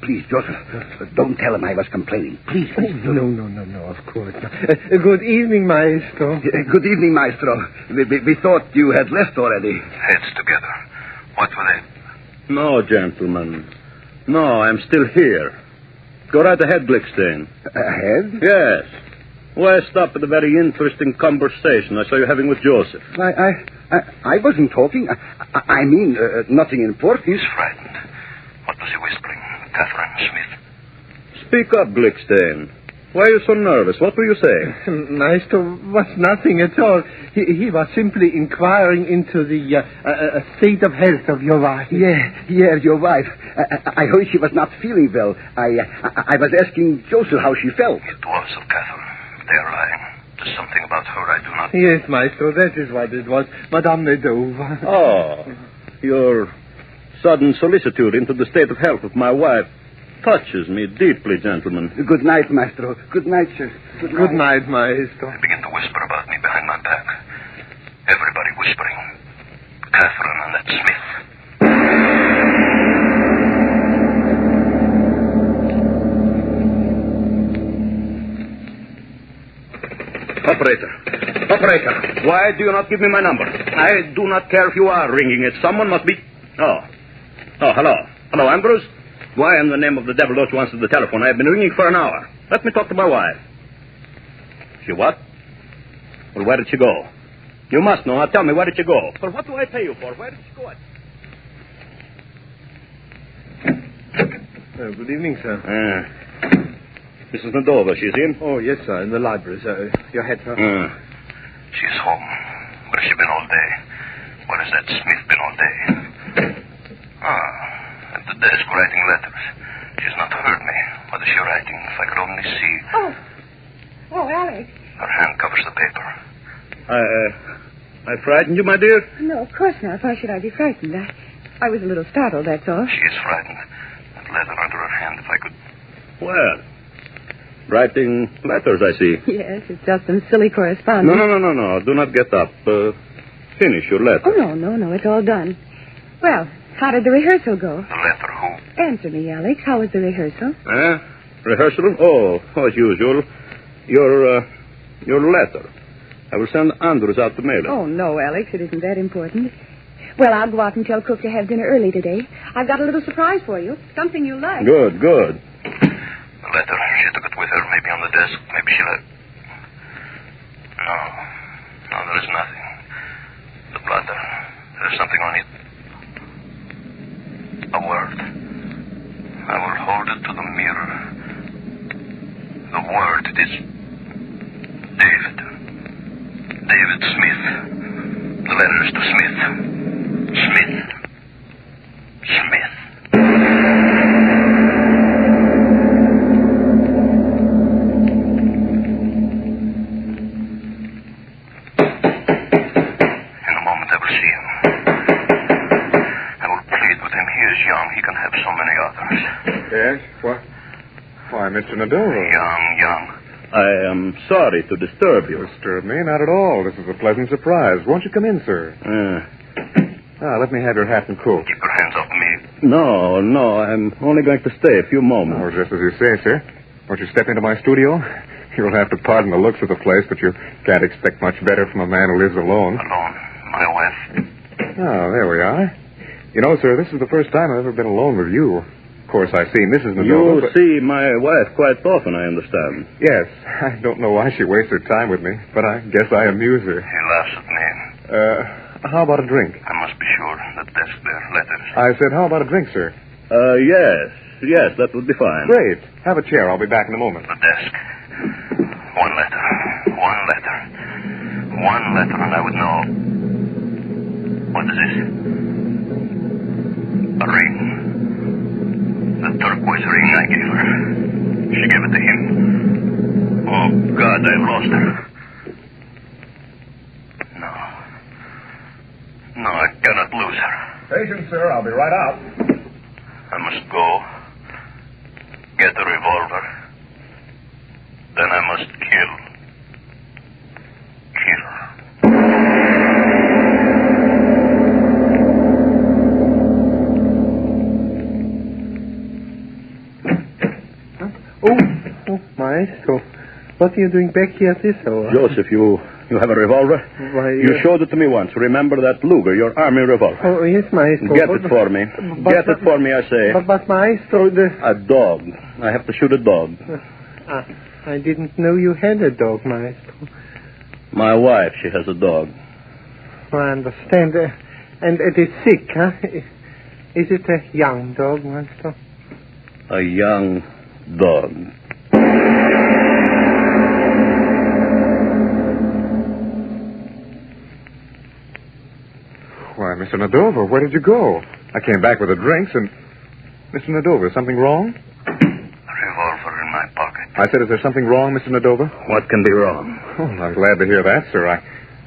Please, Joseph, don't tell him I was complaining. Please. No, of course not. Good evening, maestro. Good evening, maestro. We thought you had left already. Heads together. What were they? No, gentlemen. No, I'm still here. Go right ahead, Glickstein. Ahead? Yes. Why stop at a very interesting conversation I saw you having with Joseph? I wasn't talking. I mean, nothing important. He's frightened. What was he whispering? Catherine Smith? Speak up, Glickstein. Why are you so nervous? What were you saying? Maestro was nothing at all. He was simply inquiring into the state of health of your wife. Yeah, your wife. I heard she was not feeling well. I was asking Joseph how she felt. It was of Catherine. They are lying. There's something about her I do not... Yes, Maestro, that is what it was. Madame Medova. Oh, your sudden solicitude into the state of health of my wife touches me deeply, gentlemen. Good night, Maestro. Good night, sir. Good night, Maestro. They begin to whisper about me behind my back. Everybody whispering. Catherine and that Smith. Operator, why do you not give me my number? I do not care if you are ringing it. Someone must be... Oh, hello. Hello, Ambrose. Why in the name of the devil don't you answer the telephone? I have been ringing for an hour. Let me talk to my wife. She what? Well, where did she go? You must know. Now tell me, where did she go? For what do I pay you for? Where did she go? Good evening, sir. Mrs. Medova, she's in? Oh, yes, sir, in the library, sir. Your head, sir? She's home. Where has she been all day? Where has that Smith been all day? At the desk writing letters. She's not heard me. What is she writing? If I could only see. Oh, Alex. Her hand covers the paper. I frightened you, my dear? No, of course not. Why should I be frightened? I was a little startled, that's all. She is frightened. That letter under her hand, if I could... Well, writing letters, I see. Yes, it's just some silly correspondence. No. Do not get up. Finish your letter. Oh, no. It's all done. Well, how did the rehearsal go? The letter, who? Answer me, Alex. How was the rehearsal? Rehearsal? Oh, as usual. Your letter. I will send Andrews out to mail it. Oh, no, Alex. It isn't that important. Well, I'll go out and tell Cook to have dinner early today. I've got a little surprise for you. Something you'll like. Good. The letter, she took it with her, maybe on the desk, maybe she left... No, there is nothing. The blotter, there's something on it. A word. I will hold it to the mirror. The word, it is... David. David Smith. The letter is to Smith. Smith. Yes? Why, Mr. Medova. Young. I am sorry to disturb you. Disturb me? Not at all. This is a pleasant surprise. Won't you come in, sir? Let me have your hat and coat. Keep your hands off me. No, I'm only going to stay a few moments. Oh, just as you say, sir. Won't you step into my studio? You'll have to pardon the looks of the place, but you can't expect much better from a man who lives alone. Alone? My wife? Oh, there we are. You know, sir, this is the first time I've ever been alone with you. Of course, I see Mrs. Nadova. You but... see my wife quite often, I understand. Yes. I don't know why she wastes her time with me, but I guess I amuse her. He laughs at me. How about a drink? I must be sure that that's their letters. I said, how about a drink, sir? Yes, that would be fine. Great. Have a chair. I'll be back in a moment. The desk. One letter. One letter, and I would know. What is this? A ring. The turquoise ring I gave her. She gave it to him. Oh, God, I've lost her. No, I cannot lose her. Patience, sir. I'll be right out. I must go. Get the revolver. Then I must kill. Oh, Maestro. What are you doing back here at this hour? Joseph, you have a revolver? Why, You showed it to me once. Remember that Luger, your army revolver? Oh, yes, Maestro. Get it for me. Get it for me, I say. But Maestro, A dog. I have to shoot a dog. I didn't know you had a dog, Maestro. My wife, she has a dog. I understand. And it is sick, huh? Is it a young dog, Maestro? A young dog. Why, Mr. Nadova, where did you go? I came back with the drinks and... Mr. Nadova, is something wrong? A revolver in my pocket. I said, is there something wrong, Mr. Nadova? What can be wrong? Oh, I'm glad to hear that, sir.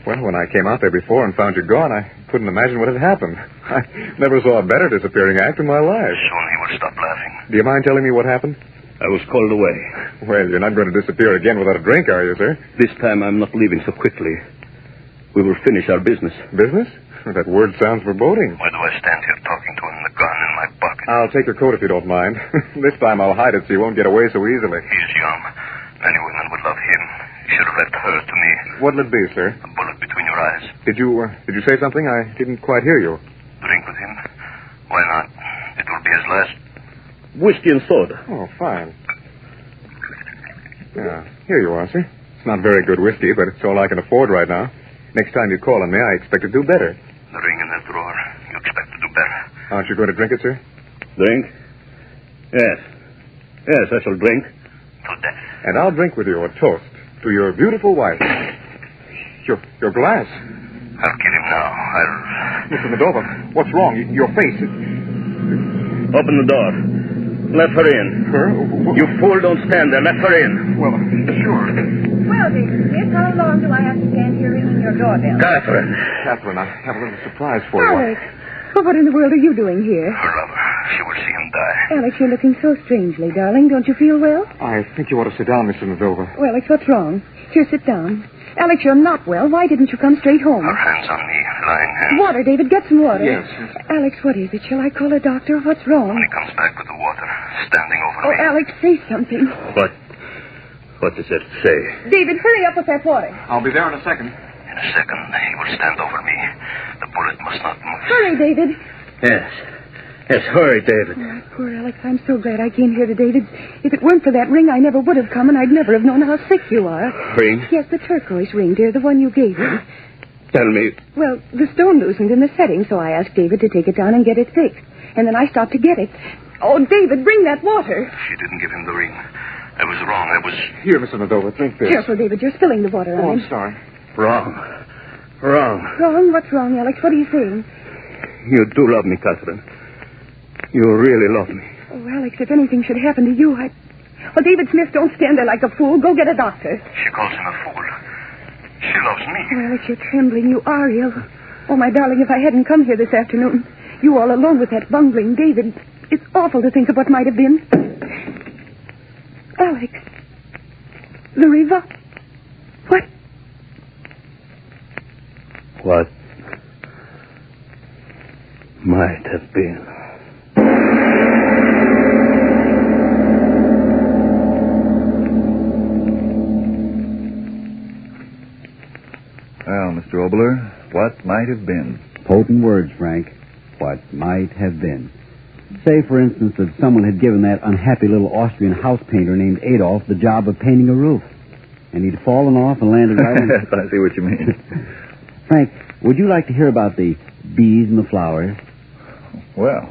Well, when I came out there before and found you gone, I couldn't imagine what had happened. I never saw a better disappearing act in my life. Soon he will stop laughing. Do you mind telling me what happened? I was called away. Well, you're not going to disappear again without a drink, are you, sir? This time I'm not leaving so quickly. We will finish our business. Business? That word sounds foreboding. Why do I stand here talking to him, the gun in my pocket? I'll take your coat if you don't mind. This time I'll hide it so you won't get away so easily. He is young. Many women would love him. You should have left her to me. What'll it be, sir? A bullet between your eyes. Did you say something? I didn't quite hear you. Drink with him? Why not? It will be his last. Whiskey and soda. Oh, fine. Yeah, here you are, sir. It's not very good whiskey, but it's all I can afford right now. Next time you call on me, I expect to do better. The ring in that drawer. You expect to do better. Aren't you going to drink it, sir? Drink? Yes, I shall drink. To death. And I'll drink with you a toast to your beautiful wife. Your glass. I'll kill him now. Mr. Nadova, what's wrong? Your face. Open the door. Let her in. Her? You fool, don't stand there. Let her in. Well, sure. Well, David, how long do I have to stand here ringing your doorbell? Catherine, I have a little surprise for you. Alex, what in the world are you doing here? Her lover. She will see him die. Alex, you're looking so strangely, darling. Don't you feel well? I think you ought to sit down, Mr. Nadova. Well, Alex, what's wrong? Here, sit down. Alex, you're not well. Why didn't you come straight home? Her hands on me, lying hands. Water, David. Get some water. Yes. Alex, what is it? Shall I call a doctor? What's wrong? When he comes back with the water, standing over Oh, me. Alex, say something. What does it say? David, hurry up with that water. I'll be there in a second. In a second, he will stand over me. The bullet must not move. Hurry, David. Yes, hurry, David. Oh, poor Alex, I'm so glad I came here to David. If it weren't for that ring, I never would have come, and I'd never have known how sick you are. Ring? Yes, the turquoise ring, dear, the one you gave me. Tell me. Well, the stone loosened in the setting, so I asked David to take it down and get it fixed. And then I stopped to get it. Oh, David, bring that water. She didn't give him the ring. I was wrong. Here, Mr. Nadova, drink this. Careful, David, you're spilling the water on him. I'm sorry. Wrong. Wrong? What's wrong, Alex? What are you saying? You do love me, Catherine. You really love me. Oh, Alex, if anything should happen to you, Well, David Smith, don't stand there like a fool. Go get a doctor. She calls him a fool. She loves me. Oh, Alex, you're trembling. You are ill. Oh, my darling, if I hadn't come here this afternoon, you all alone with that bungling David, it's awful to think of what might have been. Alex. The river. What? might have been. Well, Mr. Obler, what might have been? Potent words, Frank. What might have been. Say, for instance, that someone had given that unhappy little Austrian house painter named Adolf the job of painting a roof. And he'd fallen off and landed right on... Yes, I see what you mean. Frank, would you like to hear about the bees and the flowers? Well.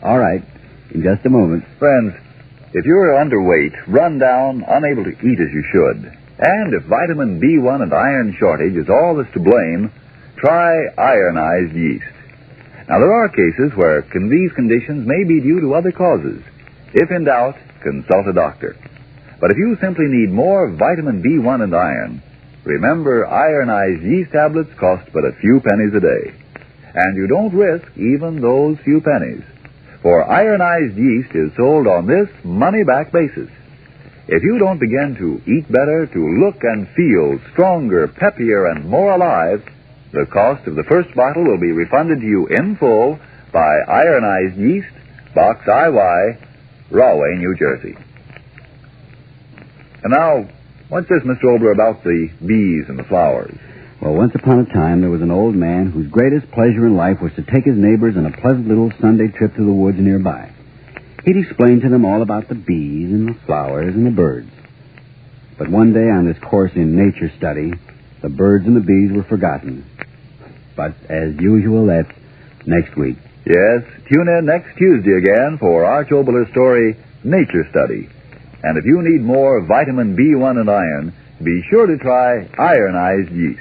All right. In just a moment. Friends, if you're underweight, run down, unable to eat as you should, and if vitamin B1 and iron shortage is all that's to blame, try ironized yeast. Now, there are cases where these conditions may be due to other causes. If in doubt, consult a doctor. But if you simply need more vitamin B1 and iron, remember ironized yeast tablets cost but a few pennies a day. And you don't risk even those few pennies. For ironized yeast is sold on this money-back basis. If you don't begin to eat better, to look and feel stronger, peppier, and more alive, the cost of the first bottle will be refunded to you in full by Ironized Yeast, Box IY, Rahway, New Jersey. And now, what's this, Mr. Obler, about the bees and the flowers? Well, once upon a time, there was an old man whose greatest pleasure in life was to take his neighbors on a pleasant little Sunday trip to the woods nearby. He'd explain to them all about the bees and the flowers and the birds. But one day on this course in nature study, the birds and the bees were forgotten. But as usual, that's next week. Yes, tune in next Tuesday again for Arch Obler's story, Nature Study. And if you need more vitamin B1 and iron, be sure to try ironized yeast.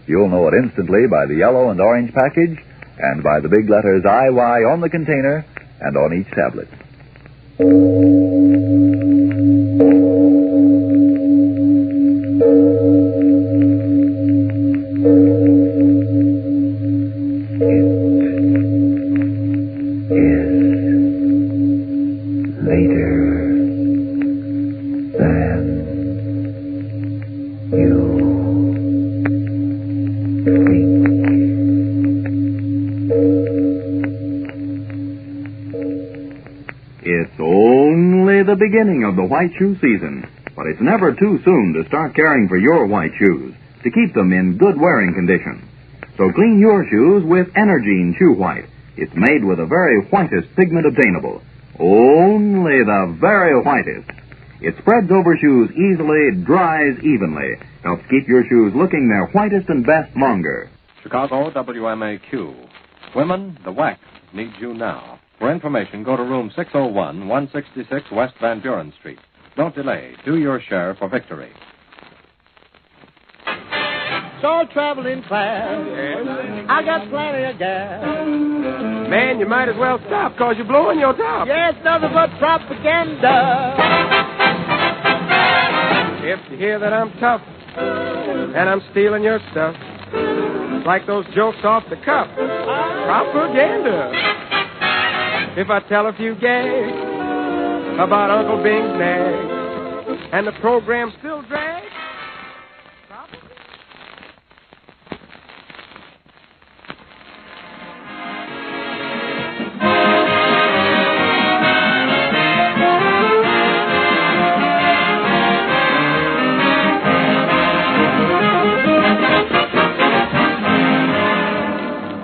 You'll know it instantly by the yellow and orange package and by the big letters IY on the container and on each tablet. It's only the beginning of the white shoe season, but it's never too soon to start caring for your white shoes, to keep them in good wearing condition. So clean your shoes with Energine Shoe White. It's made with the very whitest pigment obtainable. Only the very whitest. It spreads over shoes easily, dries evenly, helps keep your shoes looking their whitest and best longer. Chicago, WMAQ. Women, the wax needs you now. For information, go to room 601, 166 West Van Buren Street. Don't delay. Do your share for victory. Short traveling class. I got plenty of gas. Man, you might as well stop, because you're blowing your top. Yes, nothing but propaganda. If you hear that I'm tough and I'm stealing your stuff, it's like those jokes off the cuff. Propaganda. If I tell a few gags about Uncle Bing's nag and the program still drags.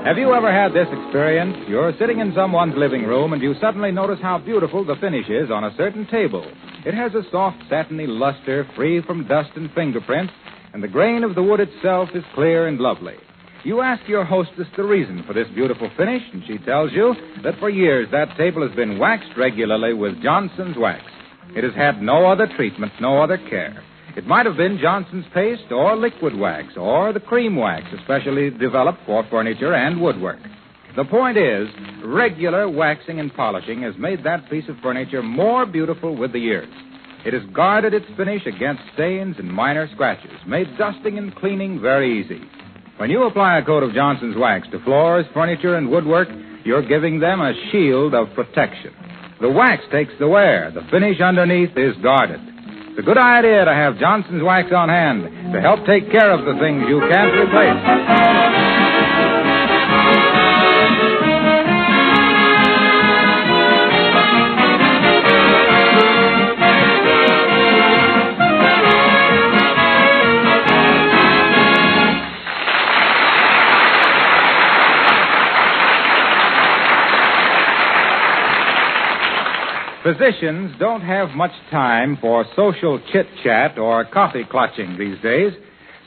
Have you ever had this experience? You're sitting in someone's living room and you suddenly notice how beautiful the finish is on a certain table. It has a soft, satiny luster, free from dust and fingerprints, and the grain of the wood itself is clear and lovely. You ask your hostess the reason for this beautiful finish, and she tells you that for years that table has been waxed regularly with Johnson's wax. It has had no other treatment, no other care. It might have been Johnson's paste or liquid wax or the cream wax, especially developed for furniture and woodwork. The point is, regular waxing and polishing has made that piece of furniture more beautiful with the years. It has guarded its finish against stains and minor scratches, made dusting and cleaning very easy. When you apply a coat of Johnson's wax to floors, furniture, and woodwork, you're giving them a shield of protection. The wax takes the wear. The finish underneath is guarded. It's a good idea to have Johnson's wax on hand to help take care of the things you can't replace. Physicians don't have much time for social chit-chat or coffee clutching these days.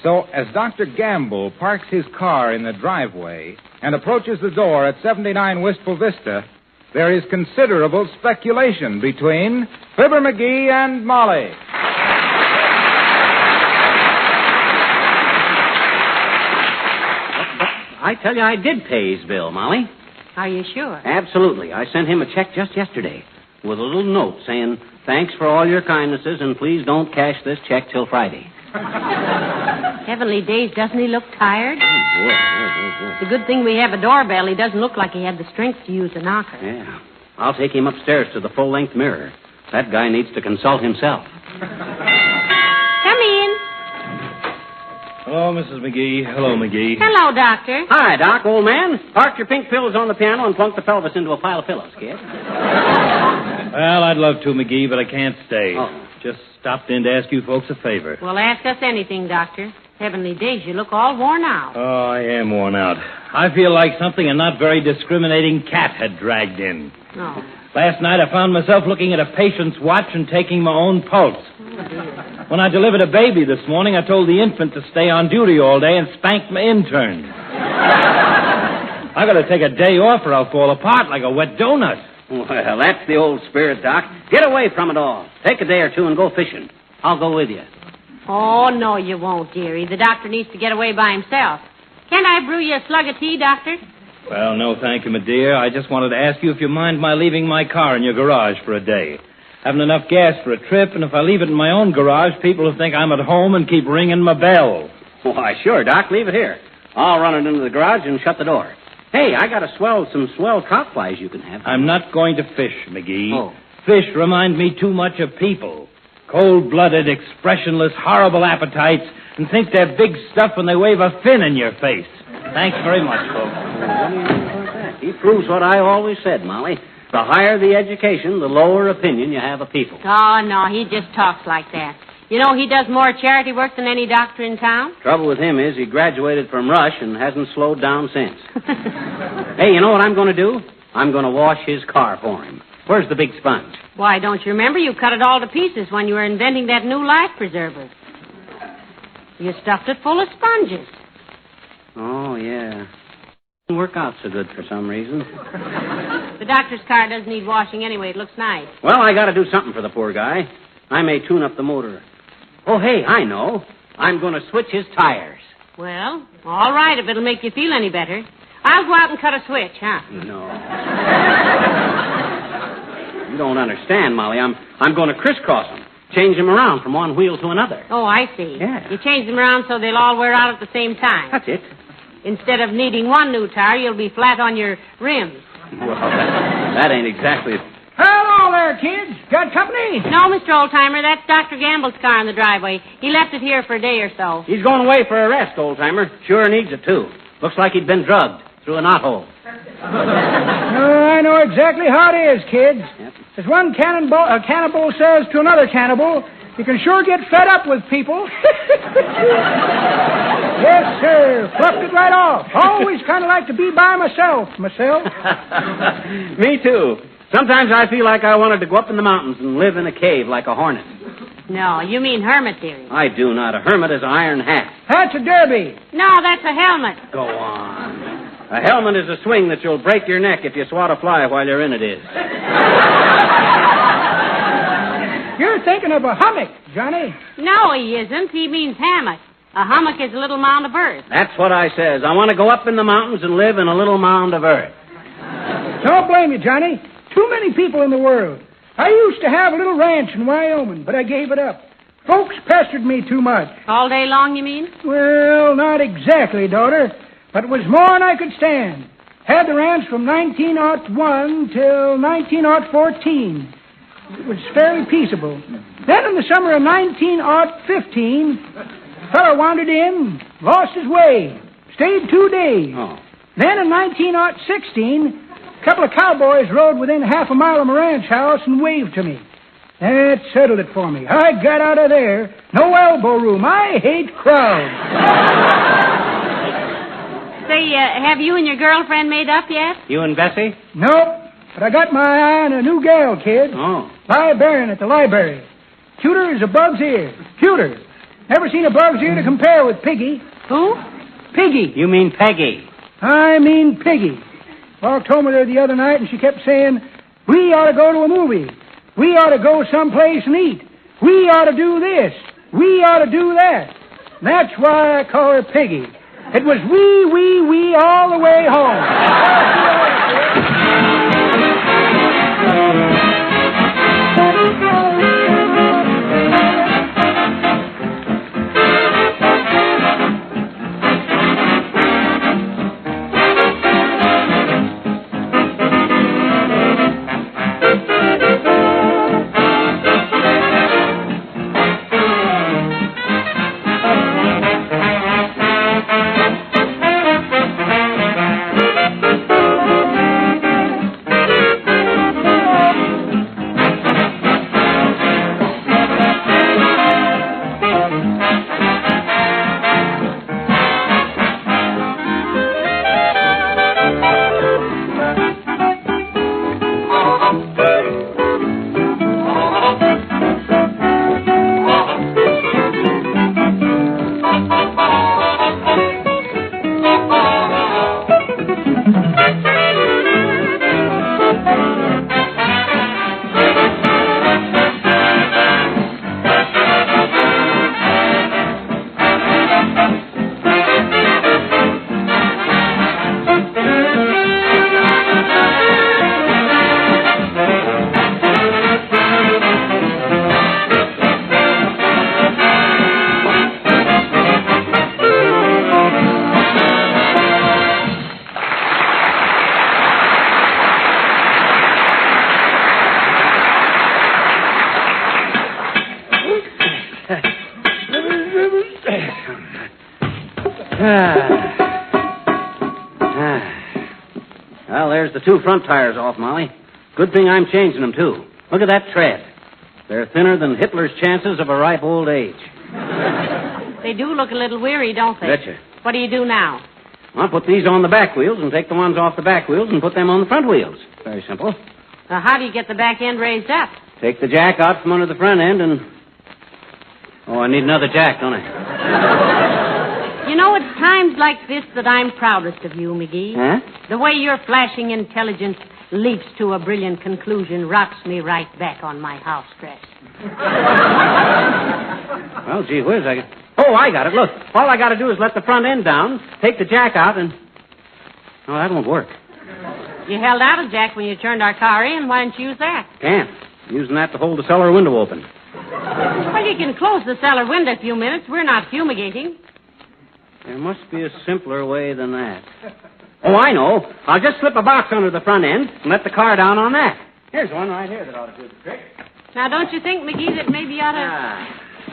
So as Dr. Gamble parks his car in the driveway and approaches the door at 79 Wistful Vista, there is considerable speculation between Fibber McGee and Molly. I tell you, I did pay his bill, Molly. Are you sure? Absolutely. I sent him a check just yesterday with a little note saying, thanks for all your kindnesses, and please don't cash this check till Friday. Heavenly days, doesn't he look tired? It's a good thing we have a doorbell. He doesn't look like he had the strength to use a knocker. Yeah. I'll take him upstairs to the full-length mirror. That guy needs to consult himself. Come in. Hello, Mrs. McGee. Hello, McGee. Hello, Doctor. Hi, Doc, old man. Park your pink pillows on the piano and plunk the pelvis into a pile of pillows, kid. Well, I'd love to, McGee, but I can't stay. Oh. Just stopped in to ask you folks a favor. Well, ask us anything, Doctor. Heavenly days, you look all worn out. Oh, I am worn out. I feel like something a not very discriminating cat had dragged in. Oh. Last night I found myself looking at a patient's watch and taking my own pulse. Oh, dear. When I delivered a baby this morning, I told the infant to stay on duty all day and spanked my intern. I gotta take a day off or I'll fall apart like a wet donut. Well, that's the old spirit, Doc. Get away from it all. Take a day or two and go fishing. I'll go with you. Oh, no, you won't, dearie. The doctor needs to get away by himself. Can't I brew you a slug of tea, Doctor? Well, no, thank you, my dear. I just wanted to ask you if you mind my leaving my car in your garage for a day. Haven't enough gas for a trip, and if I leave it in my own garage, people will think I'm at home and keep ringing my bell. Why, sure, Doc. Leave it here. I'll run it into the garage and shut the door. Hey, I got some swell cock flies you can have. I'm not going to fish, McGee. Oh. Fish remind me too much of people. Cold-blooded, expressionless, horrible appetites, and think they're big stuff when they wave a fin in your face. Thanks very much, folks. What do you know about that? He proves what I always said, Molly. The higher the education, the lower opinion you have of people. Oh, no, he just talks like that. You know, he does more charity work than any doctor in town. Trouble with him is he graduated from Rush and hasn't slowed down since. Hey, you know what I'm going to do? I'm going to wash his car for him. Where's the big sponge? Why, don't you remember? You cut it all to pieces when you were inventing that new life preserver. You stuffed it full of sponges. Oh, yeah. Didn't work out so good for some reason. The doctor's car doesn't need washing anyway. It looks nice. Well, I got to do something for the poor guy. I may tune up the motor. Oh, hey, I know. I'm going to switch his tires. Well, all right, if it'll make you feel any better. I'll go out and cut a switch, huh? No. You don't understand, Molly. I'm going to crisscross them. Change them around from one wheel to another. Oh, I see. Yeah. You change them around so they'll all wear out at the same time. That's it. Instead of needing one new tire, you'll be flat on your rims. Well, that ain't exactly... Hello there, kids. Got company? No, Mr. Oldtimer, that's Dr. Gamble's car in the driveway. He left it here for a day or so. He's going away for a rest, old-timer. Sure needs it, too. Looks like he'd been drugged through a knothole. I know exactly how it is, kids. Yep. As one cannibal says to another cannibal, you can sure get fed up with people. Yes, sir. Fluffed it right off. Always kind of like to be by myself. Me, too. Sometimes I feel like I wanted to go up in the mountains and live in a cave like a hornet. No, you mean hermit theory. I do not. A hermit is an iron hat. That's a derby. No, that's a helmet. Go on. A helmet is a swing that you'll break your neck if you swat a fly while you're in it is. You're thinking of a hummock, Johnny. No, he isn't. He means hammock. A hummock is a little mound of earth. That's what I says. I want to go up in the mountains and live in a little mound of earth. Don't blame you, Johnny. Too many people in the world. I used to have a little ranch in Wyoming, but I gave it up. Folks pestered me too much. All day long, you mean? Well, not exactly, daughter, but it was more than I could stand. Had the ranch from 1901 till 1914. It was fairly peaceable. Then in the summer of 1915, a fellow wandered in, lost his way, stayed 2 days. Oh. Then in 1916... a couple of cowboys rode within half a mile of my ranch house and waved to me. That settled it for me. I got out of there. No elbow room. I hate crowds. Say, have you and your girlfriend made up yet? You and Bessie? Nope. But I got my eye on a new gal, kid. Oh. Librarian at the library. Cuter as a bug's ear. Cuter. Never seen a bug's ear to compare with Piggy. Who? Piggy. You mean Peggy. I mean Piggy. Walked home with her the other night, and she kept saying, we ought to go to a movie. We ought to go someplace and eat. We ought to do this. We ought to do that. And that's why I call her Piggy. It was we all the way home. Well, there's the two front tires off, Molly. Good thing I'm changing them, too. Look at that tread. They're thinner than Hitler's chances of a ripe old age. They do look a little weary, don't they? Betcha. What do you do now? I'll put these on the back wheels and take the ones off the back wheels and put them on the front wheels. Very simple. Now, how do you get the back end raised up? Take the jack out from under the front end and... Oh, I need another jack, don't I? You know, it's times like this that I'm proudest of you, McGee. Huh? The way your flashing intelligence leaps to a brilliant conclusion rocks me right back on my house dress. Well, gee whiz, I got it. Look, all I got to do is let the front end down, take the jack out, and... Oh, that won't work. You held out a jack when you turned our car in. Why didn't you use that? Can't. I'm using that to hold the cellar window open. Well, you can close the cellar window a few minutes. We're not fumigating. There must be a simpler way than that. Oh, I know. I'll just slip a box under the front end and let the car down on that. Here's one right here that ought to do the trick. Now, don't you think, McGee, that maybe you ought to...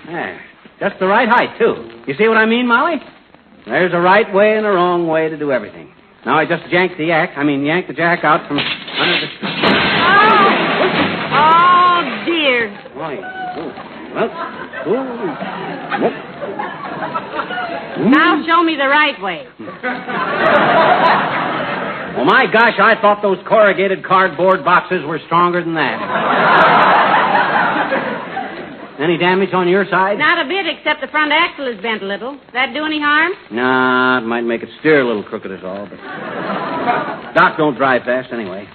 There. Just the right height, too. You see what I mean, Molly? There's a right way and a wrong way to do everything. Now I just yank the jack out from under the... Oh, dear. Now show me the right way. Oh, my gosh, I thought those corrugated cardboard boxes were stronger than that. Any damage on your side? Not a bit, except the front axle is bent a little. That do any harm? Nah, it might make it steer a little crooked is all, but... Doc don't drive fast anyway.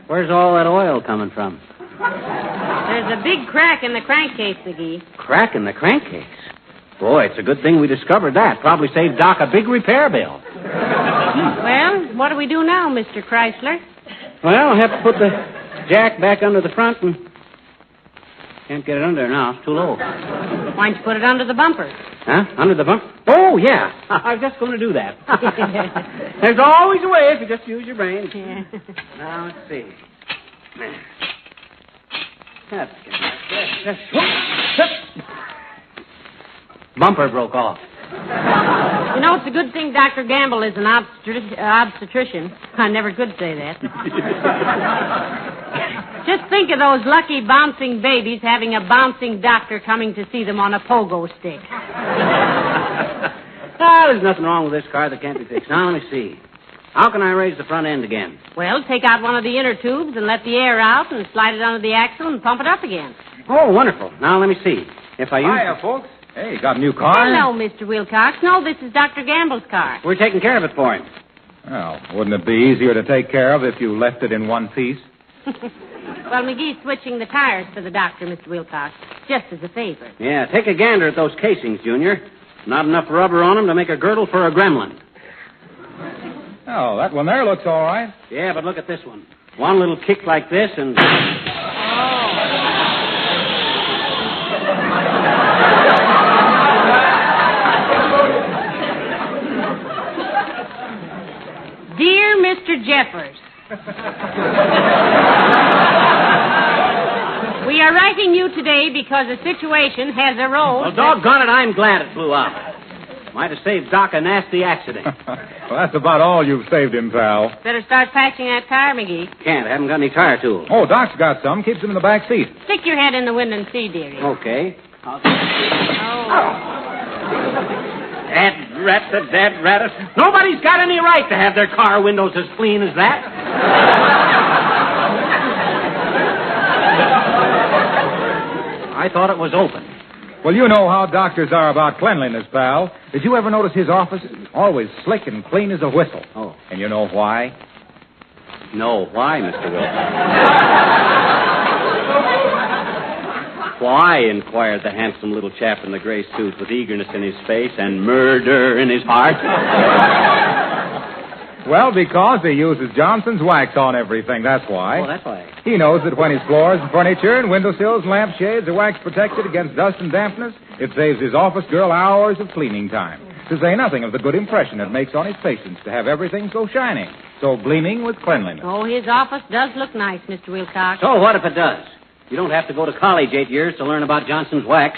Where's all that oil coming from? There's a big crack in the crankcase, McGee. Crack in the crankcase? Boy, it's a good thing we discovered that. Probably saved Doc a big repair bill. Well, what do we do now, Mr. Chrysler? Well, I'll have to put the jack back under the front and... Can't get it under now. It's too low. Why don't you put it under the bumper? Huh? Under the bumper? Oh, yeah. I was just going to do that. There's always a way if you just use your brain. Yeah. Now, let's see. Bumper broke off. You know, it's a good thing Dr. Gamble is an obstetrician. I never could say that. Just think of those lucky bouncing babies having a bouncing doctor coming to see them on a pogo stick. There's nothing wrong with this car that can't be fixed. Now, let me see. How can I raise the front end again? Well, take out one of the inner tubes and let the air out and slide it under the axle and pump it up again. Oh, wonderful. Now, let me see. If I use... Hiya, folks. Hey, got a new car? Hello, Mr. Wilcox. No, this is Dr. Gamble's car. We're taking care of it for him. Well, wouldn't it be easier to take care of if you left it in one piece? Well, McGee's switching the tires for the doctor, Mr. Wilcox, just as a favor. Yeah, take a gander at those casings, Junior. Not enough rubber on them to make a girdle for a gremlin. Oh, that one there looks all right. Yeah, but look at this one. One little kick like this and... Dear Mr. Jeffers, we are writing you today because a situation has arose... Well, doggone it, I'm glad it blew up. Might have saved Doc a nasty accident. Well, that's about all you've saved him, pal. Better start patching that tire, McGee. Can't. Haven't got any tire tools. Oh, Doc's got some. Keeps them in the back seat. Stick your head in the window and see, dearie. Okay. That rat. Nobody's got any right to have their car windows as clean as that. I thought it was open. Well, you know how doctors are about cleanliness, pal. Did you ever notice his office? Always slick and clean as a whistle. Oh. And you know why? No. Why, Mr. Wilson? Why? Inquired the handsome little chap in the gray suit with eagerness in his face and murder in his heart. Well, because he uses Johnson's wax on everything, that's why. Oh, that's why. He knows that when his floors and furniture and windowsills and lampshades are wax protected against dust and dampness, it saves his office girl hours of cleaning time. To say nothing of the good impression it makes on his patients to have everything so shining, so gleaming with cleanliness. Oh, his office does look nice, Mr. Wilcox. So what if it does? You don't have to go to college 8 years to learn about Johnson's wax.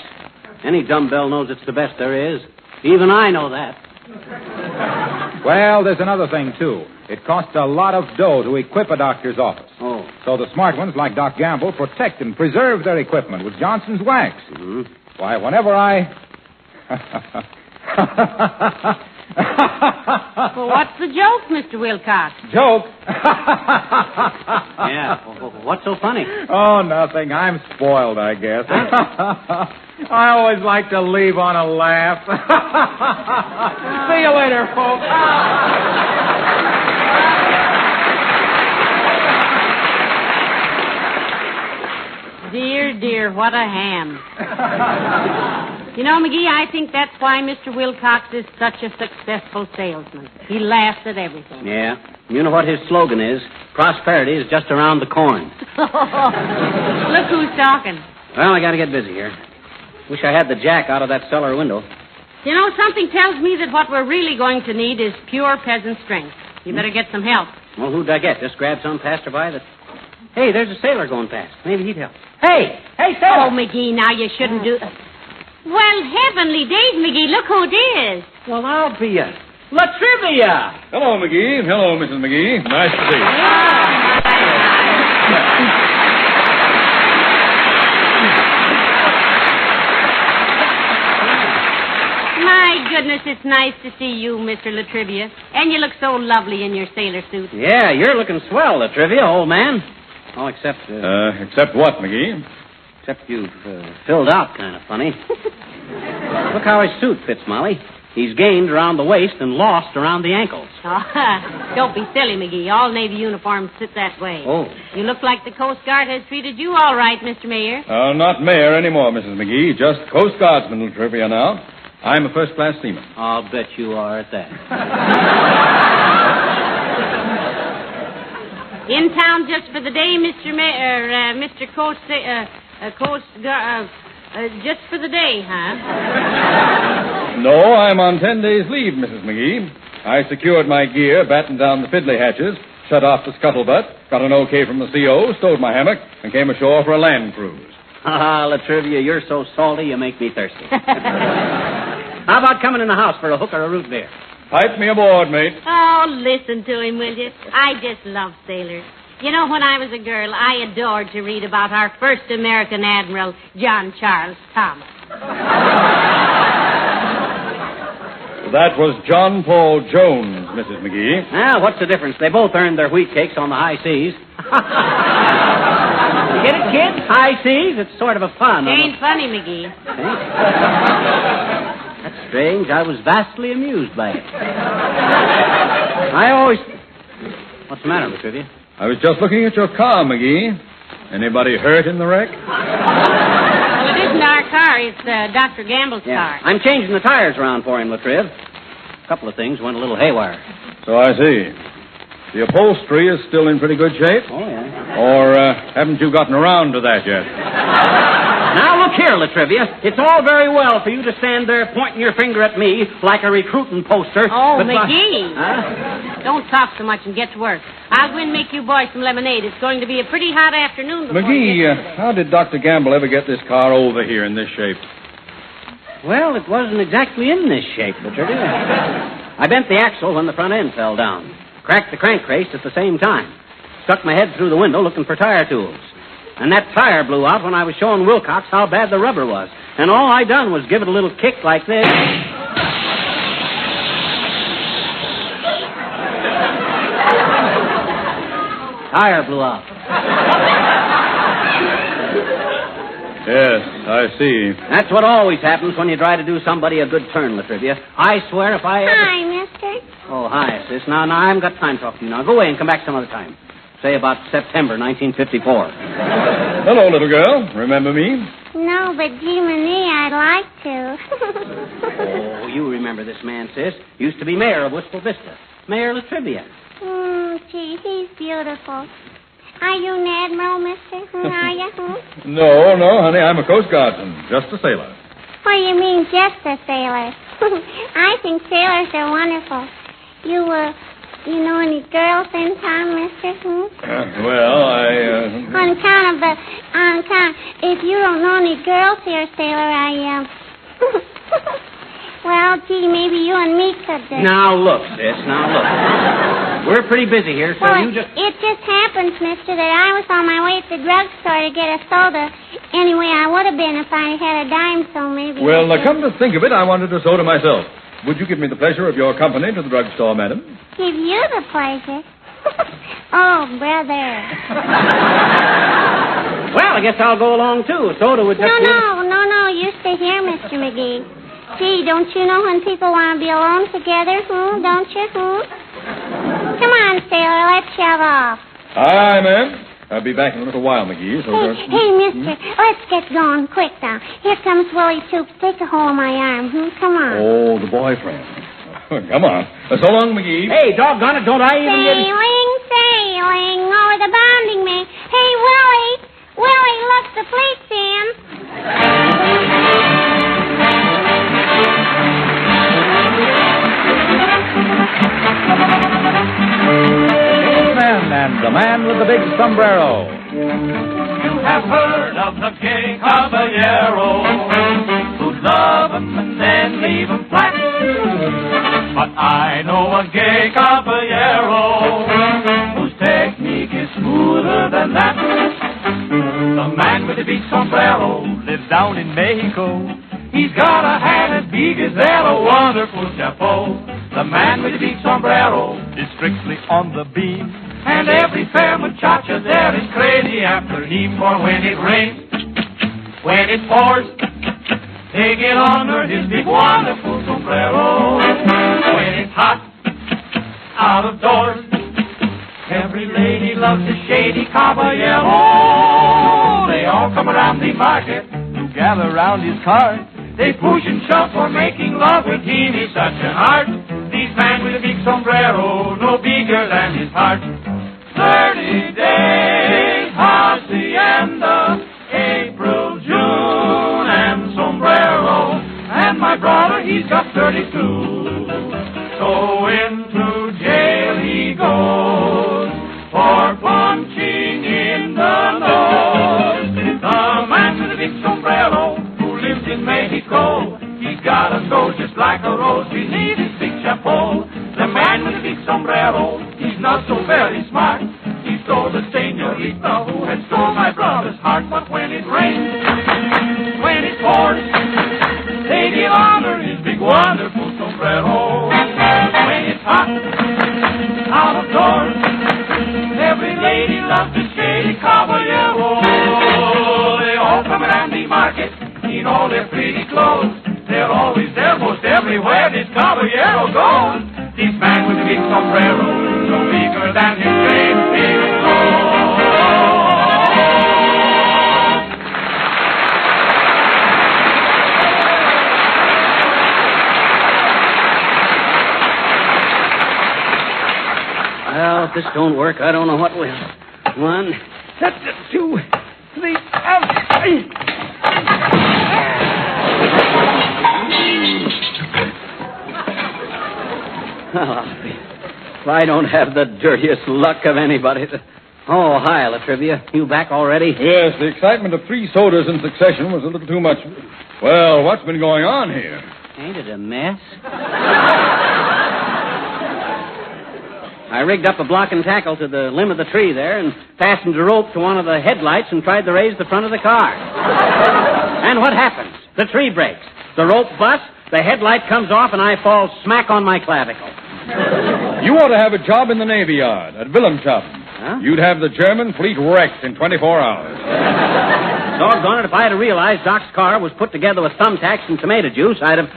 Any dumbbell knows it's the best there is. Even I know that. Well, there's another thing, too. It costs a lot of dough to equip a doctor's office. Oh. So the smart ones, like Doc Gamble, protect and preserve their equipment with Johnson's wax. Mm-hmm. Why, whenever I... Well, what's the joke, Mr. Wilcox? Joke? Yeah. What's so funny? Oh, nothing. I'm spoiled, I guess. I always like to leave on a laugh. See you later, folks. Dear, dear, what a ham. You know, McGee, I think that's why Mr. Wilcox is such a successful salesman. He laughs at everything. Yeah. You know what his slogan is? Prosperity is just around the corn. Look who's talking. Well, I got to get busy here. Wish I had the jack out of that cellar window. You know, something tells me that what we're really going to need is pure peasant strength. You better get some help. Well, who'd I get? Just grab some passerby that... Hey, there's a sailor going past. Maybe he'd help. Hey, sailor! Oh, McGee, now you shouldn't do... Well, heavenly days, McGee, look who it is. Well, I'll be a... Latrivia! Hello, McGee. Hello, Mrs. McGee. Nice to see you. My goodness, it's nice to see you, Mr. Latrivia. And you look so lovely in your sailor suit. Yeah, you're looking swell, Latrivia, old man. Oh, except... Except what, McGee? Except you've filled out kind of funny. Look how his suit fits, Molly. He's gained around the waist and lost around the ankles. Oh, don't be silly, McGee. All Navy uniforms sit that way. Oh. You look like the Coast Guard has treated you all right, Mr. Mayor. Not mayor anymore, Mrs. McGee. Just Coast Guardsman Trivia now. I'm a first-class seaman. I'll bet you are at that. In town just for the day, Mr. Mayor, Mr. Coast Guard, just for the day, huh? No, I'm on 10 days' leave, Mrs. McGee. I secured my gear, battened down the fiddly hatches, shut off the scuttlebutt, got an okay from the CO, stowed my hammock, and came ashore for a land cruise. Ah, Latrivia, you're so salty you make me thirsty. How about coming in the house for a hook or a root beer? Pipe me aboard, mate. Oh, listen to him, will you? I just love sailors. You know, when I was a girl, I adored to read about our first American admiral, John Charles Thomas. That was John Paul Jones, Mrs. McGee. Well, what's the difference? They both earned their wheat cakes on the high seas. You get it, kids? High seas? It's sort of a fun. Ain't funny, McGee. That's strange. I was vastly amused by it. I always... What's the matter, Latrivia? I was just looking at your car, McGee. Anybody hurt in the wreck? Well, it isn't our car. It's Dr. Gamble's car. I'm changing the tires around for him, Latriv. A couple of things went a little haywire. So I see. The upholstery is still in pretty good shape? Oh, yeah. Or haven't you gotten around to that yet? Now, look here, Latrivia. It's all very well for you to stand there pointing your finger at me like a recruiting poster. Oh, but McGee. Don't talk so much and get to work. I'll go and make you boys some lemonade. It's going to be a pretty hot afternoon before McGee, how did Dr. Gamble ever get this car over here in this shape? Well, it wasn't exactly in this shape, Latrivia. I bent the axle when the front end fell down. Cracked the crankcase at the same time. Stuck my head through the window looking for tire tools. And that tire blew out when I was showing Wilcox how bad the rubber was. And all I done was give it a little kick like this. Tire blew out. Yes, I see. That's what always happens when you try to do somebody a good turn, Latrivia. I swear if I ever... Hi, mister. Oh, hi, sis. Now, I haven't got time to talk to you now. Go away and come back some other time. Say about September 1954. Hello, little girl. Remember me? No, but gee, me, I'd like to. Oh, you remember this man, sis. Used to be mayor of Wistful Vista. Mayor Latrivia. Gee, he's beautiful. Are you an admiral, mister? Are you? No, honey. I'm a Coast Guardsman. Just a sailor. What do you mean, just a sailor? I think sailors are wonderful. You know any girls in town, mister? On account, if you don't know any girls here, sailor, well, gee, maybe you and me could... Now, look, sis, We're pretty busy here, so you just... It just happens, mister, that I was on my way to the drugstore to get a soda. Anyway, I would have been if I had a dime, so maybe... Well, come to think of it, I wanted a soda myself. Would you give me the pleasure of your company to the drugstore, madam? Give you the pleasure? Oh, brother. Well, I guess I'll go along, too. A soda would just... No, you stay here, Mr. McGee. Gee, don't you know when people want to be alone together, don't you, Come on, sailor, let's shove off. Aye, ma'am. I'll be back in a little while, McGee. Hey, mister, let's get going quick now. Here comes Willie Toops. Take a hold of my arm. Come on. Oh, the boyfriend. Come on. So long, McGee. Hey, doggone it, don't I even get... Sailing over the bounding main. Hey, Willie, look, the fleet's in. And the man with the big sombrero. You have heard of the gay caballero who'd love 'em and then leave 'em flat. But I know a gay caballero whose technique is smoother than that. The man with the big sombrero lives down in Mexico. He's got a hat as big as that, a wonderful chapeau. The man with the big sombrero is strictly on the beam. And every fair muchacha there is crazy after him. For when it rains, when it pours, they get under his big wonderful sombrero. When it's hot, out of doors, every lady loves the shady caballero. They all come around the market to gather round his cart. They push and shove for making love with him. He's such an art. This man with a big sombrero, no bigger than his heart. 30 days, hacienda, April, June, and sombrero. And my brother, he's got 32. So into jail he goes for punching in the nose. The man with the big sombrero who lives in Mexico, he's got a nose just like a rose beneath his big chapeau. The man with the big sombrero, he's not so very smart. He stole the senorita who had stole my brother's heart. But when it rains, when it pours, they give honor his big wonderful sombrero. everywhere this caballero goes. This man with the big sombrero, no bigger than his great big nose. Well, if this don't work, I don't know what will. 1, 2, 3, if I don't have the dirtiest luck of anybody. Oh, hi, Latrivia. You back already? Yes, the excitement of 3 sodas in succession was a little too much. Well, what's been going on here? Ain't it a mess? I rigged up a block and tackle to the limb of the tree there and fastened a rope to one of the headlights and tried to raise the front of the car. And what happens? The tree breaks. The rope busts, the headlight comes off, and I fall smack on my clavicle. You ought to have a job in the Navy Yard at Wilhelmshaven. Huh? You'd have the German fleet wrecked in 24 hours. Doggone it, if I had realized Doc's car was put together with thumbtacks and tomato juice, I'd have...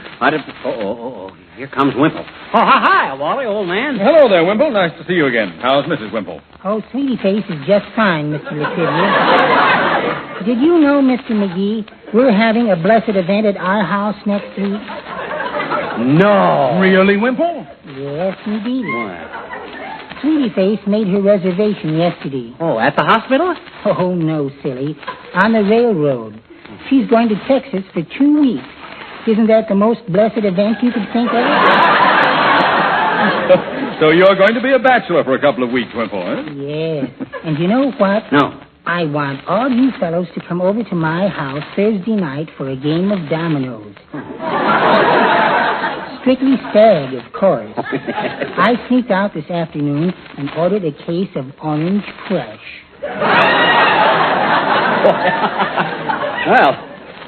Oh, here comes Wimple. Oh, hi, Wally, old man. Hello there, Wimple. Nice to see you again. How's Mrs. Wimple? Oh, Sweetie Face is just fine, Mr. Latrivia. Did you know, Mr. McGee, we're having a blessed event at our house next week? No. Really, Wimple? Yes, indeed. What? Sweetie Face made her reservation yesterday. Oh, at the hospital? Oh, no, silly. On the railroad. She's going to Texas for 2 weeks. Isn't that the most blessed event you could think of? So you're going to be a bachelor for a couple of weeks, Wimple, huh? Yes. And you know what? No. I want all you fellows to come over to my house Thursday night for a game of dominoes. Strictly stag, of course. I sneaked out this afternoon and ordered a case of orange crush. Well,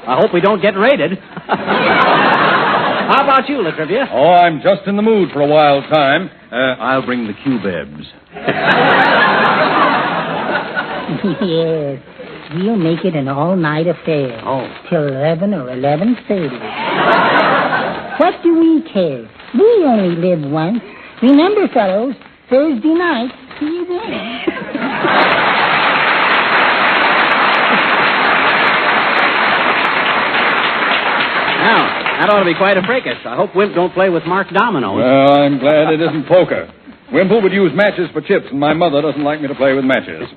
I hope we don't get raided. How about you, Latrivia? Oh, I'm just in the mood for a wild time. I'll bring the cubebs. Yes. We'll make it an all-night affair. Oh. Till 11 or 11:30. What do we care? We only live once. Remember, fellows, Thursday night. See you then. Now, that ought to be quite a fracas. I hope Wimp don't play with marked dominoes. Well, I'm glad it isn't poker. Wimple would use matches for chips, and my mother doesn't like me to play with matches.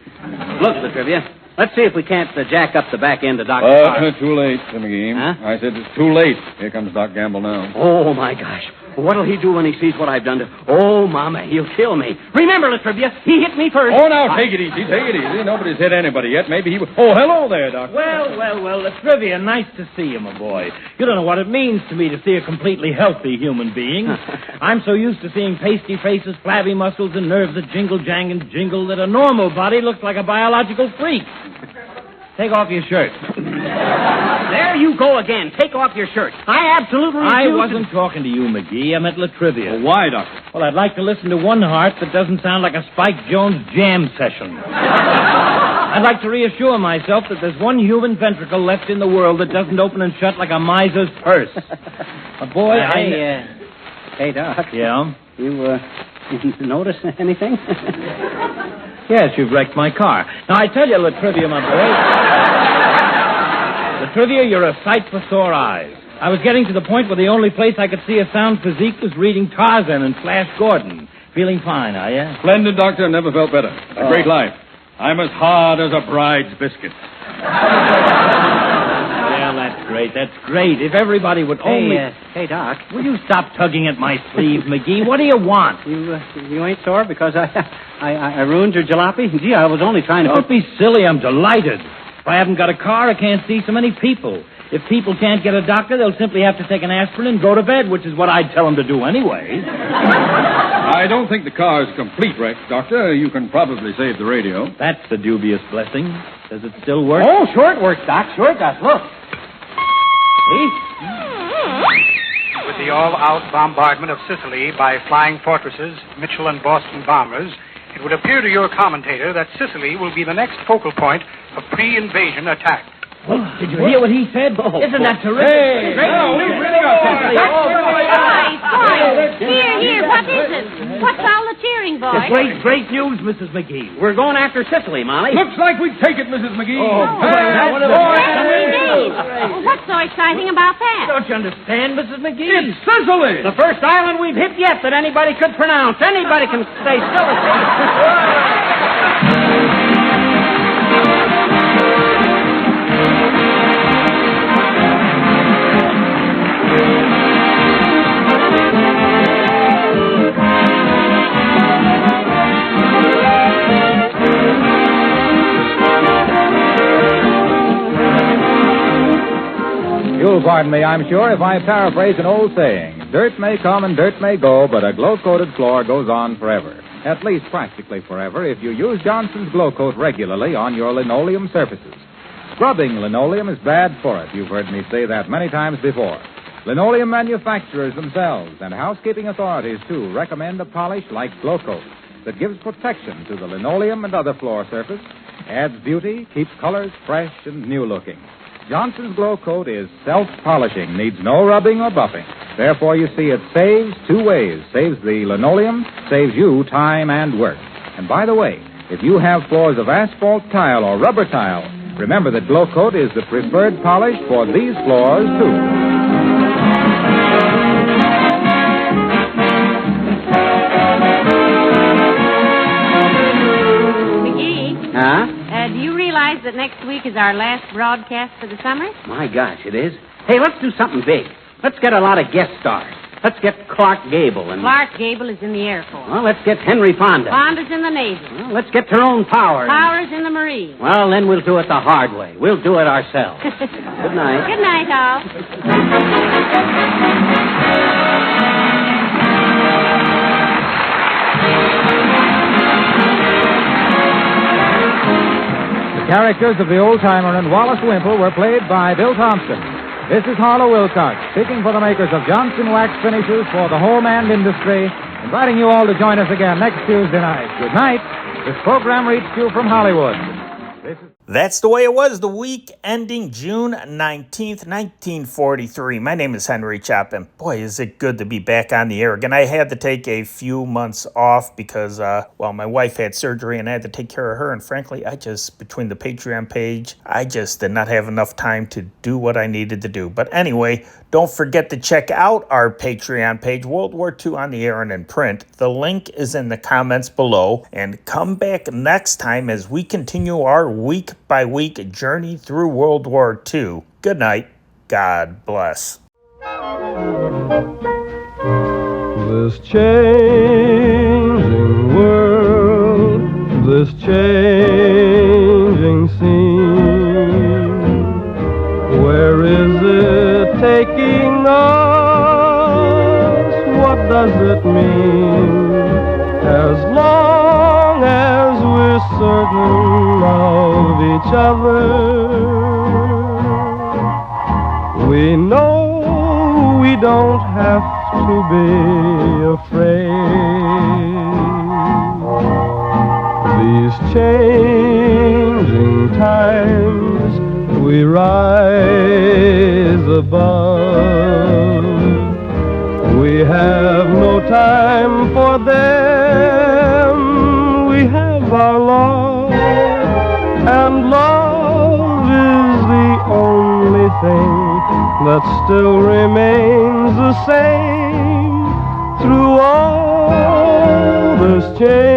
Look, Latrivia, let's see if we can't jack up the back end of Doc's car. Too late, McGee. Huh? I said it's too late. Here comes Doc Gamble now. Oh, my gosh. What'll he do when he sees what I've done to... Oh, Mama, he'll kill me. Remember, Latrivia, he hit me first. Oh, now, take it easy, take it easy. Nobody's hit anybody yet. Maybe he... Oh, hello there, Doc. Well, Latrivia, nice to see you, my boy. You don't know what it means to me to see a completely healthy human being. I'm so used to seeing pasty faces, flabby muscles, and nerves that jingle, jang, and jingle that a normal body looks like a biological freak. Take off your shirt. There you go again. Take off your shirt. I absolutely refuse. I wasn't talking to you, McGee. I meant Latrivia. Well, why, Doctor? Well, I'd like to listen to one heart that doesn't sound like a Spike Jones jam session. I'd like to reassure myself that there's one human ventricle left in the world that doesn't open and shut like a miser's purse. Boy, Hey, Doc. Yeah? You notice anything? Yes, you've wrecked my car. Now, I tell you, Latrivia, my boy. Latrivia, you're a sight for sore eyes. I was getting to the point where the only place I could see a sound physique was reading Tarzan and Flash Gordon. Feeling fine, are you? Splendid, Doctor. Never felt better. A great life. I'm as hard as a bride's biscuit. Well, that's great. That's great. If everybody would only... Hey, Doc. Will you stop tugging at my sleeve, McGee? What do you want? You ain't sore because I ruined your jalopy? Gee, I was only trying to... Don't be silly. I'm delighted. If I haven't got a car, I can't see so many people. If people can't get a doctor, they'll simply have to take an aspirin and go to bed, which is what I'd tell them to do anyway. I don't think the car's a complete wreck, Doctor. You can probably save the radio. That's the dubious blessing. Does it still work? Oh, sure it works, Doc. Sure it does. Look. See? With the all-out bombardment of Sicily by flying fortresses, Mitchell and Boston bombers, it would appear to your commentator that Sicily will be the next focal point of pre-invasion attack. Did you hear what he said? Isn't that terrific? Hey, no, we've really got something. boys. Great news, Mrs. McGee. We're going after Sicily, Molly. Looks like we take it, Mrs. McGee. What's so exciting about that? Don't you understand, Mrs. McGee? It's Sicily! The first island we've hit yet that anybody could pronounce. Anybody can stay still. You'll pardon me, I'm sure, if I paraphrase an old saying. Dirt may come and dirt may go, but a glow-coated floor goes on forever. At least practically forever if you use Johnson's Glow Coat regularly on your linoleum surfaces. Scrubbing linoleum is bad for it. You've heard me say that many times before. Linoleum manufacturers themselves and housekeeping authorities, too, recommend a polish like Glow Coat that gives protection to the linoleum and other floor surface, adds beauty, keeps colors fresh and new-looking. Johnson's Glow Coat is self-polishing, needs no rubbing or buffing. Therefore, you see, it saves two ways. Saves the linoleum, saves you time and work. And by the way, if you have floors of asphalt tile or rubber tile, remember that Glow Coat is the preferred polish for these floors, too. McGee? Huh? Do you realize that next week is our last broadcast for the summer? My gosh, it is. Hey, let's do something big. Let's get a lot of guest stars. Let's get Clark Gable and... Clark Gable is in the Air Force. Well, let's get Henry Fonda. Fonda's in the Navy. Well, let's get Tyrone Power. Power's in the Marine. Well, then we'll do it the hard way. We'll do it ourselves. Good night. Good night, all. The characters of the old-timer and Wallace Wimple were played by Bill Thompson. This is Harlow Wilcox, speaking for the makers of Johnson Wax Finishes for the home and industry, inviting you all to join us again next Tuesday night. Good night. This program reached you from Hollywood. That's the way it was the week ending June 19th, 1943. My name is Henry Chapman. Boy, is it good to be back on the air again. I had to take a few months off because, my wife had surgery and I had to take care of her. And frankly, between the Patreon page, I just did not have enough time to do what I needed to do. But anyway, don't forget to check out our Patreon page, World War II on the Air and in Print. The link is in the comments below. And come back next time as we continue our week-by-week journey through World War II. Good night. God bless. This changing world, this changing scene, where is it taking us? What does it mean? As long as we're certain of each other, we know we don't have to be afraid. These changing times we rise above. We have no time for them. We have our love, and love is the only thing that still remains the same through all this change.